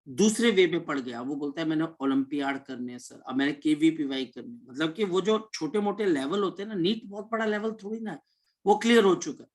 दूसरे वे में पड़ गया, वो बोलता है मैंने ओलंपियाड करने हैं सर, अब मैंने केवीपीवाई करनी है। मतलब कि वो जो छोटे मोटे लेवल होते हैं ना, नीट बहुत बड़ा लेवल थोड़ी ना है, वो क्लियर हो चुका है।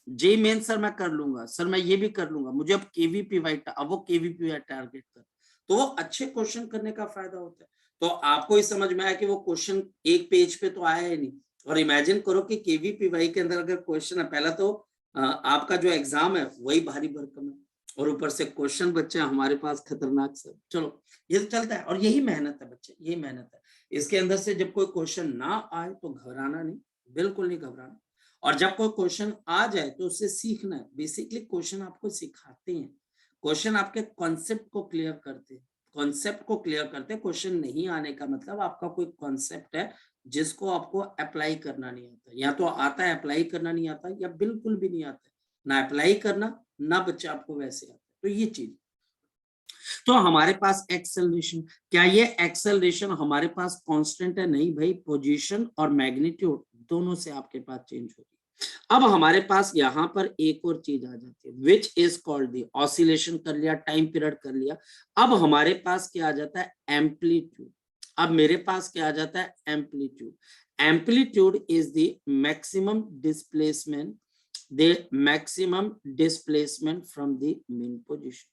जेई मेन सर मैं कर लूंगा सर, मैं ये भी कर लूंगा, मुझे अब केवीपीवाई, अब वो केवीपीवाई टारगेट कर। तो वो अच्छे क्वेश्चन करने का फायदा होता है। तो आपको ही समझ में आया कि वो क्वेश्चन एक पेज पे तो आया ही नहीं। और इमेजिन करो कि केवीपीवाई के अंदर अगर क्वेश्चन है, पहला तो आपका जो एग्जाम है वही भारी भरकम है, और ऊपर से क्वेश्चन बच्चे हमारे पास खतरनाक सब। चलो ये तो चलता है, और यही मेहनत है बच्चे, यही मेहनत है। इसके अंदर से जब कोई क्वेश्चन ना आए तो घबराना नहीं, बिल्कुल नहीं घबराना। और जब कोई क्वेश्चन आ जाए तो उससे सीखना है। बेसिकली क्वेश्चन आपको सिखाते हैं, क्वेश्चन आपके कॉन्सेप्ट को क्लियर करते हैं, कॉन्सेप्ट को क्लियर करते हैं। क्वेश्चन नहीं आने का मतलब आपका कोई कॉन्सेप्ट है जिसको आपको अप्लाई करना नहीं आता, या तो आता है अप्लाई करना नहीं आता, या बिल्कुल भी नहीं आता, ना अप्लाई करना ना बच्चे आपको वैसे आता। तो ये चीज, तो हमारे पास एक्सेलरेशन, क्या ये एक्सेलरेशन हमारे पास कांस्टेंट है? नहीं भाई, पोजीशन और मैग्नीट्यूड दोनों से आपके पास चेंज होगी। अब हमारे पास यहाँ पर एक और चीज आ जाती है विच इज कॉल्ड दी ऑसिलेशन कर लिया, टाइम पीरियड कर लिया। अब हमारे पास क्या आ जाता है एम्पलीट्यूड। अब मेरे पास क्या आ जाता है amplitude. Amplitude is the maximum displacement, the maximum displacement from the mean position,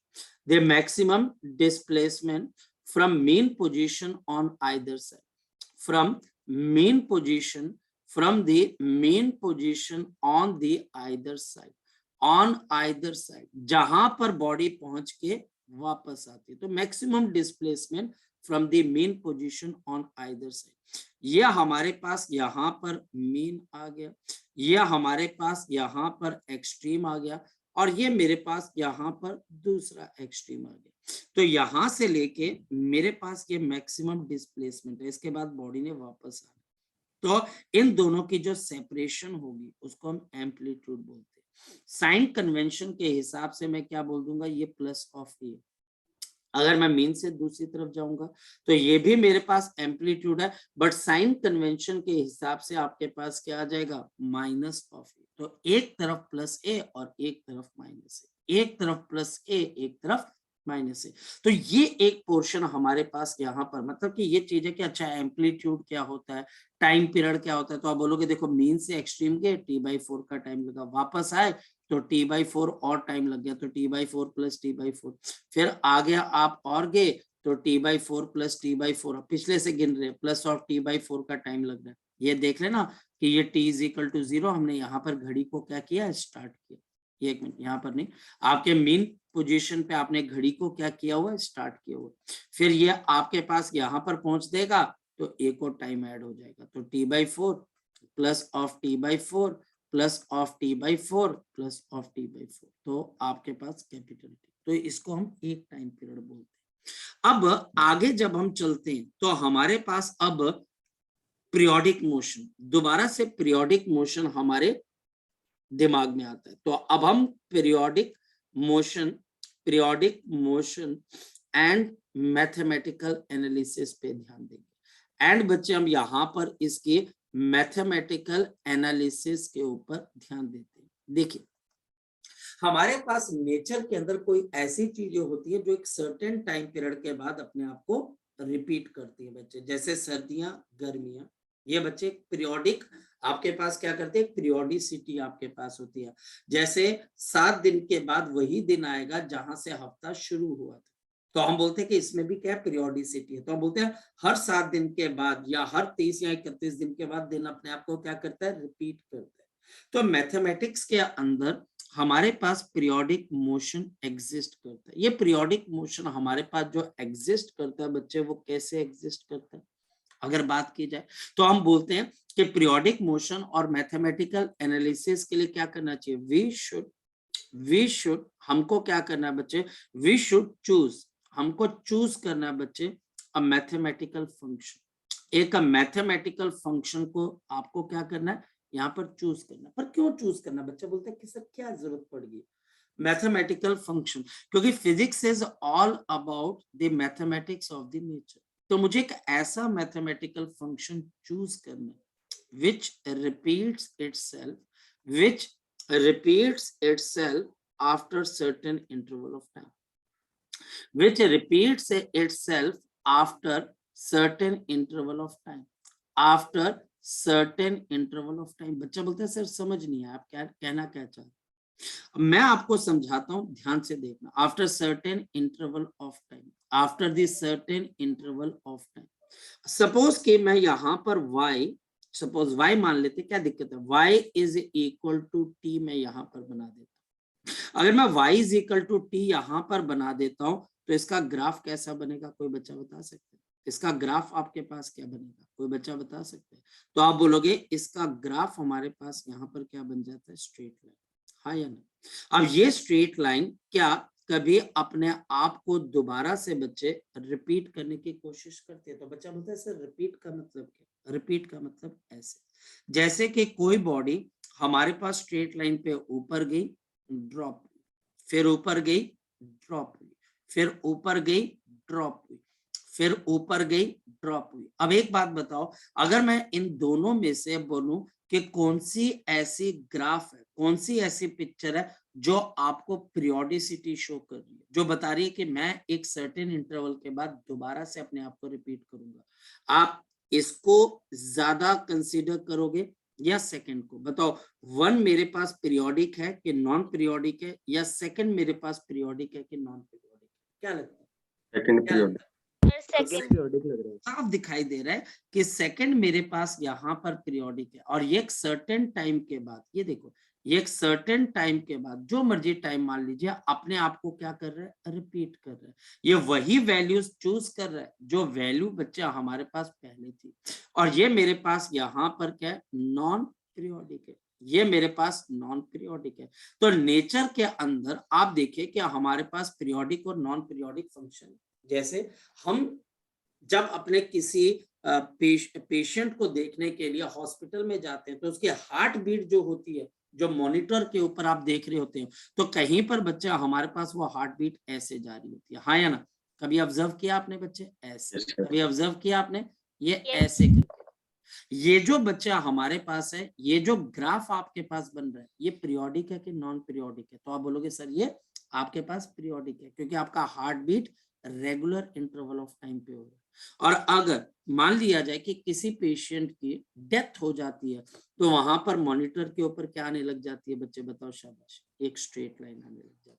the maximum displacement from mean position on either side, from mean position, from the mean position on the either side, on either side, जहां पर body पहुंच के वापस आती है तो maximum displacement from the mean position on either side. ये हमारे पास यहाँ पर मीन आ गया, ये हमारे पास यहाँ पर एक्सट्रीम आ गया, और ये मेरे पास यहाँ पर दूसरा एक्सट्रीम आ गया। तो यहां से लेके मेरे पास ये मैक्सिमम डिस्प्लेसमेंट है, इसके बाद बॉडी ने वापस आना, तो इन दोनों की जो सेपरेशन होगी उसको हम एम्पलीट्यूड बोलते हैं। साइन कन्वेंशन के हिसाब से मैं क्या बोल दूंगा, ये प्लस ऑफ ए। अगर मैं मीन से दूसरी तरफ जाऊंगा तो ये भी मेरे पास एम्पलीट्यूड है, बट साइन कन्वेंशन के हिसाब से आपके पास क्या आ जाएगा माइनस ऑफ ए। तो एक तरफ प्लस ए और एक तरफ माइनस ए, एक तरफ प्लस ए एक तरफ माइनस ए। तो ये एक पोर्शन हमारे पास यहाँ पर, मतलब कि ये चीज है कि अच्छा एम्पलीट्यूड क्या होता है, टाइम पीरियड क्या होता है। तो आप बोलोगे देखो मीन से एक्सट्रीम के t/4 का टाइम लगा, वापस आए तो t/4 और टाइम लग गया, तो t/4 प्लस t/4, फिर आ गया आप और गए तो t/4 प्लस t/4, पिछले से गिन रहे प्लस ऑफ t/4 का टाइम लग रहा है। ये देख लेना कि ये t = 0, हमने यहाँ पर घड़ी को क्या किया स्टार्ट किया, एक मिनट यहाँ पर नहीं, आपके मीन पोजीशन पे आपने घड़ी को क्या किया हुआ स्टार्ट किया हुआ, फिर ये आपके पास यहाँ पर पहुंच देगा तो एक और टाइम ऐड हो जाएगा, तो t/4 plus of t/4 plus of t/4 plus of t/4, तो आपके पास कैपिटल टी। तो इसको हम एक टाइम पीरियड बोलते हैं। अब आगे जब हम चलते हैं तो हमारे पास अब पीरियोडिक मोशन, दोबारा से पीरियोडिक मोशन हमारे दिमाग में आता है। तो अब हम periodic motion and mathematical analysis पे ध्यान देंगे। एंड बच्चे हम यहाँ पर इसके मैथमेटिकल एनालिसिस के ऊपर ध्यान देते हैं। देखिए हमारे पास नेचर के अंदर कोई ऐसी चीजें होती है जो एक सर्टेन टाइम पीरियड के बाद अपने आप को रिपीट करती है बच्चे, जैसे सर्दियां, गर्मियां, ये बच्चे पीरियोडिक आपके पास क्या करते हैं, पीरियोडिसिटी आपके पास होती है। जैसे 7 दिन के बाद वही दिन आएगा जहां से हफ्ता शुरू हुआ था, तो हम बोलते हैं कि इसमें भी क्या पीरियोडिसिटी है। तो हम बोलते हैं हर 7 दिन के बाद या हर 30 या 31 दिन के बाद दिन अपने आप को क्या करता है, रिपीट करता है। तो मैथमेटिक्स के अंदर हमारे पास पीरियोडिक मोशन एग्जिस्ट करता है। ये पीरियोडिक मोशन हमारे पास जो एग्जिस्ट करता है बच्चे, वो कैसे एग्जिस्ट करता है अगर बात की जाए तो हम बोलते हैं कि पीरियोडिक मोशन और मैथमेटिकल एनालिसिस के लिए क्या करना चाहिए, वी शुड हमको क्या करना है बच्चे, वी शुड चूज, हमको चूज करना है बच्चे अ मैथमेटिकल फंक्शन। एक मैथमेटिकल फंक्शन को आपको क्या करना है यहाँ पर चूज करना। पर क्यों चूज करना, बच्चा बोलते हैं कि सर क्या जरूरत पड़ गई मैथमेटिकल फंक्शन, क्योंकि physics is all about the mathematics of the nature. तो मुझे एक ऐसा मैथमेटिकल फंक्शन चूज करना which repeats itself after certain interval of time, which repeats itself after certain interval of time, after certain interval of time। बच्चा बोलते हैं sir समझ नहीं है आप क्या कहना क्या चाहते, मैं आपको समझाता हूं, ध्यान से देखना। After certain interval of time, after the certain interval of time, suppose कि मैं यहाँ पर y, सपोज y मान लेते, क्या दिक्कत है, y = t मैं यहाँ पर बना देता हूँ। अगर मैं y = t यहाँ पर बना देता हूँ तो इसका ग्राफ कैसा बनेगा, कोई बच्चा बता सकता है, इसका ग्राफ आपके पास क्या बनेगा, कोई बच्चा बता सकता है। तो आप बोलोगे इसका ग्राफ हमारे पास यहाँ पर क्या बन जाता है, स्ट्रेट लाइन, हाँ या नहीं। अब ये स्ट्रेट लाइन क्या कभी अपने आप को दोबारा से बच्चे रिपीट करने की कोशिश करते हैं, तो बच्चा बोलता है सर रिपीट का मतलब क्या, रिपीट का मतलब ऐसे, जैसे कि कोई बॉडी हमारे पास स्ट्रेट लाइन पे ऊपर गई ड्रॉप हुई, फिर ऊपर गई ड्रॉप हुई, फिर ऊपर गई ड्रॉप हुई, फिर ऊपर गई, ड्रॉप हुई। अब एक बात बताओ, अगर मैं इन दोनों में से बोलूं कि कौन सी ऐसी ग्राफ है, कौन सी ऐसी पिक्चर है जो आपको पीरियोडिसिटी शो कर रही है, जो बता रही है कि मैं एक सर्टेन इंटरवल के बाद दोबारा से अपने आप को रिपीट करूंगा, आप इसको ज्यादा कंसीडर करोगे या सेकंड को? बताओ, वन मेरे पास पीरियोडिक है कि नॉन पीरियोडिक है, या सेकंड मेरे पास पीरियोडिक है कि नॉन पीरियोडिक है? क्या लगता है? सेकंड क्या पीरियड लगता है? सेकंड पीरियोडिक लग रहा है। साफ दिखाई दे रहा है कि सेकंड मेरे पास यहाँ पर पीरियोडिक है, और ये एक सर्टेन टाइम के बाद, ये देखो, ये एक सर्टेन टाइम के बाद, जो मर्जी टाइम मान लीजिए, अपने आप को क्या कर रहा है? रिपीट कर रहा है। ये वही वैल्यूज चूज कर रहा है जो वैल्यू बच्चा हमारे पास पहले थी, और ये मेरे पास यहाँ पर क्या है? नॉन पीरियोडिक है। ये मेरे पास नॉन पीरियोडिक है। तो नेचर के अंदर आप देखिए कि हमारे पास पीरियोडिक और नॉन पीरियोडिक फंक्शन, जैसे हम जब अपने किसी पेशेंट को देखने के लिए हॉस्पिटल में जाते हैं, तो उसकी हार्ट बीट जो होती है, जो मॉनिटर के ऊपर आप देख रहे होते हैं, तो कहीं पर बच्चा हमारे पास वो हार्ट बीट ऐसे जा रही होती है, हाँ या ना? कभी ऑब्जर्व किया आपने बच्चे? ऐसे। यस सर कभी ऑब्जर्व किया आपने? ये Yes. ऐसे करके। ये जो बच्चा हमारे पास है, ये जो ग्राफ आपके पास बन रहा है, ये पीरियोडिक है कि नॉन पीरियोडिक है? तो आप बोलोगे सर ये आपके पास पीरियोडिक है, क्योंकि आपका heart beat regular interval of time पे हो रहा है। और अगर मान लिया जाए कि किसी पेशेंट की डेथ हो जाती है, तो वहां पर मॉनिटर के ऊपर क्या आने लग जाती है बच्चे? बताओ शाबाश, एक स्ट्रेट लाइन आने लग जाती है।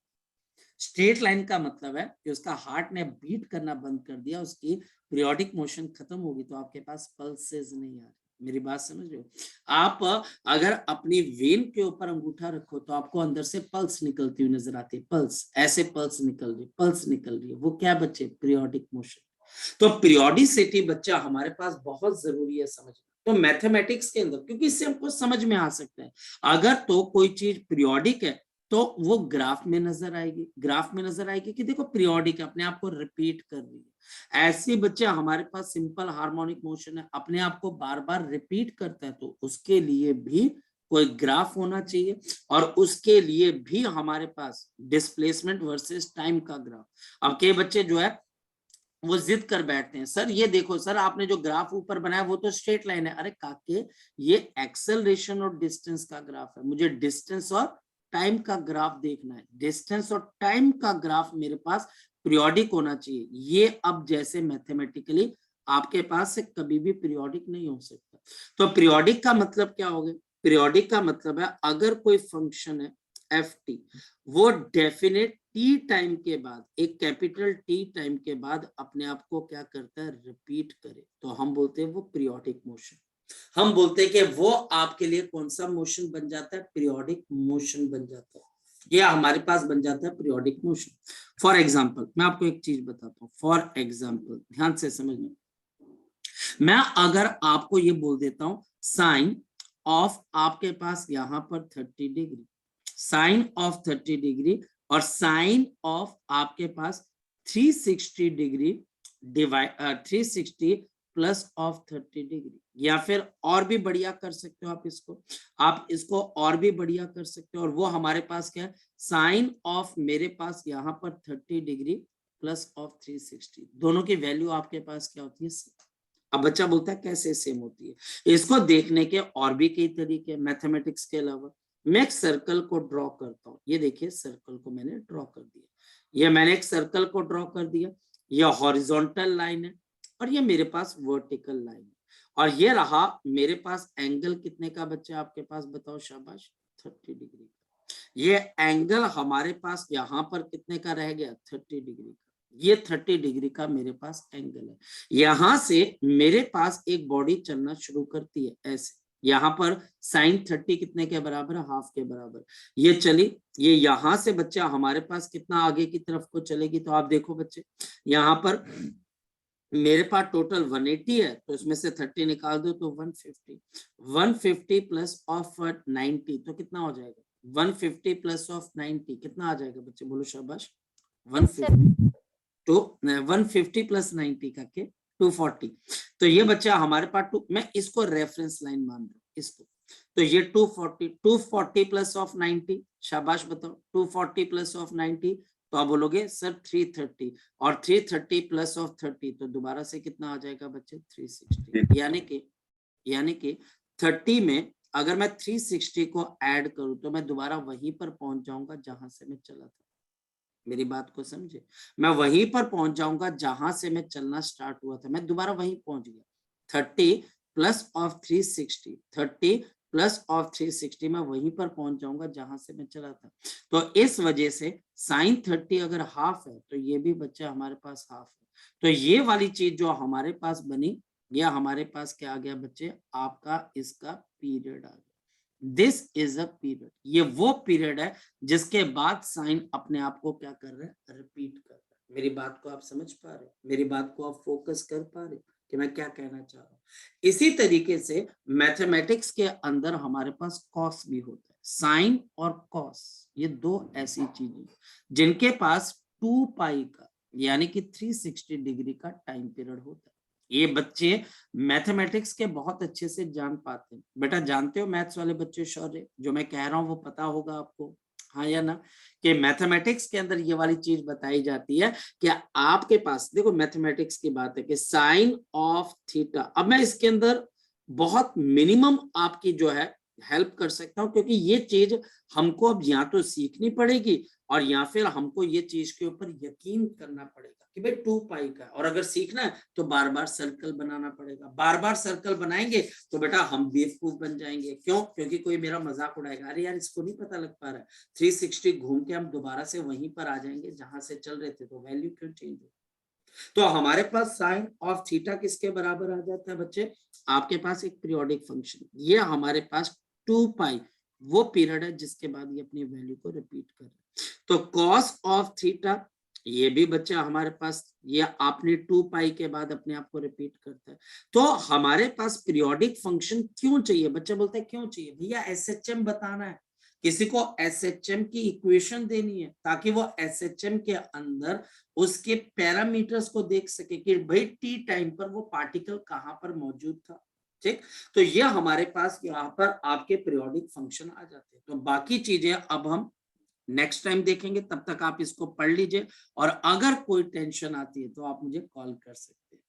स्ट्रेट लाइन का मतलब है कि उसका हार्ट ने बीट करना बंद कर दिया, उसकी पीरियोडिक मोशन खत्म होगी, तो आपके पास पल्सेस नहीं आ रही। मेरी बात समझ रहे हो? आप अगर अपनी वेन के ऊपर अंगूठा रखो, तो आपको अंदर से पल्स निकलती हुई नजर आती है, पल्स, ऐसे पल्स निकल रही, पल्स निकल रही है, वो क्या बच्चे? Periodic motion. तो पीरियोडिसिटी बच्चा हमारे पास बहुत जरूरी है समझना। तो मैथमेटिक्स के अंदर, क्योंकि इससे हमको समझ में आ सकता है, अगर तो कोई चीज पीरियोडिक है तो वो ग्राफ में नजर आएगी, ग्राफ में नजर आएगी कि देखो पीरियोडिक अपने आप को रिपीट कर रही है। ऐसे बच्चे हमारे पास सिंपल हार्मोनिक मोशन है, अपने आप को बार बार रिपीट करता है, तो उसके लिए भी कोई ग्राफ होना चाहिए, और उसके लिए भी हमारे पास डिस्प्लेसमेंट वर्सेस टाइम का ग्राफ। अब के बच्चे जो है वो जिद कर बैठते हैं, सर ये देखो सर, आपने जो ग्राफ ऊपर बनाया वो तो स्ट्रेट लाइन है। अरे काके, ये एक्सेलरेशन और डिस्टेंस का ग्राफ है, मुझे डिस्टेंस और टाइम का ग्राफ देखना है। डिस्टेंस और टाइम का ग्राफ मेरे पास पीरियोडिक होना चाहिए। ये अब जैसे मैथमेटिकली आपके पास से कभी भी पीरियोडिक नहीं हो सकता। तो पीरियोडिक का मतलब क्या हो गया? पीरियोडिक का मतलब है अगर कोई फंक्शन है एफ टी, वो डेफिनेट टी टाइम के बाद, एक कैपिटल टी टाइम के बाद अपने आप को क्या करता है? रिपीट करे, तो हम बोलते हैं वो पीरियोडिक मोशन। हम बोलते हैं कि वो आपके लिए कौन सा मोशन बन जाता है? पीरियोडिक मोशन बन जाता है। ये हमारे पास बन जाता है पीरियोडिक मोशन। फॉर एग्जाम्पल, मैं आपको एक चीज बताता हूँ। फॉर एग्जाम्पल, ध्यान से समझना, मैं अगर आपको ये बोल देता हूं साइन ऑफ आपके पास यहां पर 30 डिग्री, साइन ऑफ 30 डिग्री, और साइन ऑफ आपके पास 360 degree divide 360 plus of 30 degree, या फिर और भी बढ़िया कर सकते हो आप इसको और भी बढ़िया कर सकते हो। और वो हमारे पास क्या है? साइन ऑफ मेरे पास यहाँ पर 30 डिग्री प्लस ऑफ 360, दोनों की वैल्यू आपके पास क्या होती है? अब बच्चा बोलता है कैसे सेम होती है? इसको देखने के और भी कई तरीके मैथमेटिक्स के अलावा। मैं एक सर्कल को ड्रॉ करता हूं, ये देखिए सर्कल को मैंने ड्रॉ कर दिया, ये मैंने एक सर्कल को ड्रॉ कर दिया, ये हॉरिजॉन्टल लाइन है और ये मेरे पास वर्टिकल लाइन है, और ये रहा मेरे पास एंगल कितने का बच्चा आपके पास? बताओ शाबाश, 30 डिग्री का। ये एंगल हमारे पास यहाँ पर कितने का रह गया? 30 डिग्री का। ये 30 डिग्री का मेरे पास एंगल है। यहां से मेरे पास एक बॉडी चलना शुरू करती है ऐसे, यहाँ पर साइन 30 कितने के बराबर है? हाफ के बराबर। ये चली, ये यहां से बच्चा हमारे पास कितना आगे की तरफ को चलेगी? तो आप देखो बच्चे, यहाँ पर मेरे पास टोटल 180 है, तो इसमें से 30 निकाल दो तो 150, 150 प्लस ऑफ 90 तो कितना हो जाएगा? 150 प्लस ऑफ 90 कितना आ जाएगा बच्चे? बोलो शाबाश। 150 तो 150 प्लस 90 का के 240। तो ये बच्चा हमारे पास मैं इसको रेफरेंस लाइन मान रहा हूँ इसको, तो ये 240 प्लस ऑफ 90, शाबाश बताओ, 240 प्लस ऑफ 90 तो आप बोलोगे सर 330 और 330 प्लस ऑफ 30 तो दोबारा से कितना आ जाएगा बच्चे 360। यानी कि 30 में अगर मैं 360 को ऐड करूं तो मैं दोबारा वहीं पर पहुंच जाऊंगा जहां से मैं चला था। मेरी बात को समझे, मैं वहीं पर पहुंच जाऊंगा जहां से मैं चलना स्टार्ट हुआ था, मैं दोबारा वहीं पहुंच गया। 30 प्लस ऑफ 360, 30 प्लस ऑफ 360 मैं वहीं पर पहुंच जाऊंगा जहां से मैं चला था। तो इस वजह से साइन 30 अगर हाफ है तो ये भी बच्चा हमारे पास हाफ है। तो ये वाली चीज जो हमारे पास बनी, या हमारे पास क्या आ गया बच्चे, आपका इसका पीरियड आ गया। दिस इज अ पीरियड, ये वो पीरियड है जिसके बाद साइन अपने आप को क्या कर रहा है, रिपीट कर रहा है। मेरी बात को आप समझ पा रहे हो, मेरी बात को आप फोकस कर पा रहे हो कि मैं क्या कहना चाह रहा हूँ। इसी तरीके से मैथमेटिक्स के अंदर हमारे पास कॉस भी होता है। साइन और कॉस ये दो ऐसी चीजें जिनके पास 2 पाई का यानी कि 360 डिग्री का टाइम पीरियड होता है। ये बच्चे मैथमेटिक्स के बहुत अच्छे से जान पाते हैं। बेटा जानते हो मैथ्स वाले बच्चे शौर्य, जो मैं कह रहा हूं वो पता होगा आपको, हाँ या ना, कि मैथमेटिक्स के अंदर ये वाली चीज बताई जाती है कि आपके पास देखो मैथमेटिक्स की बात है कि साइन ऑफ थीटा, अब मैं इसके अंदर बहुत मिनिमम आपकी जो है हेल्प कर सकता हूं, क्योंकि ये चीज हमको अब या तो सीखनी पड़ेगी और या फिर हमको ये चीज के ऊपर यकीन करना पड़ेगा कि भाई 2 पाई का, और अगर सीखना है तो बार बार सर्कल बनाना पड़ेगा। बार बार सर्कल बनाएंगे तो बेटा हम बेवकूफ बन जाएंगे। क्यों? क्योंकि कोई मेरा मजाक उड़ाएगा, अरे यार इसको नहीं पता लग पा रहा है, 360 घूम के हम दोबारा से वहीं पर आ जाएंगे जहां से चल रहे थे, तो वैल्यू क्यों चेंज हो। तो हमारे पास साइन ऑफ थीटा किसके बराबर आ जाता है बच्चे, आपके पास एक पीरियोडिक फंक्शन, ये हमारे पास 2 पाई वो पीरियड है जिसके बाद ये अपनी वैल्यू को रिपीट कर रहे हैं। तो कॉस ऑफ थीटा ये भी बच्चा हमारे पास ये आपने 2 पाई के बाद अपने आप को रिपीट करता है। तो हमारे पास पीरियोडिक फंक्शन क्यों चाहिए, बच्चा बोलता है क्यों चाहिए भैया, एसएचएम बताना है, किसी को एसएचएम की इक्वेशन देनी है ताकि वो एसएचएम के अंदर उसके पैरामीटर्स को देख सके कि भाई टी टाइम पर वो पार्टिकल कहां पर मौजूद था। ठीक, तो ये हमारे पास यहाँ पर आपके पीरियोडिक फंक्शन आ जाते हैं। तो बाकी चीजें अब हम नेक्स्ट टाइम देखेंगे, तब तक आप इसको पढ़ लीजिए और अगर कोई टेंशन आती है तो आप मुझे कॉल कर सकते हैं।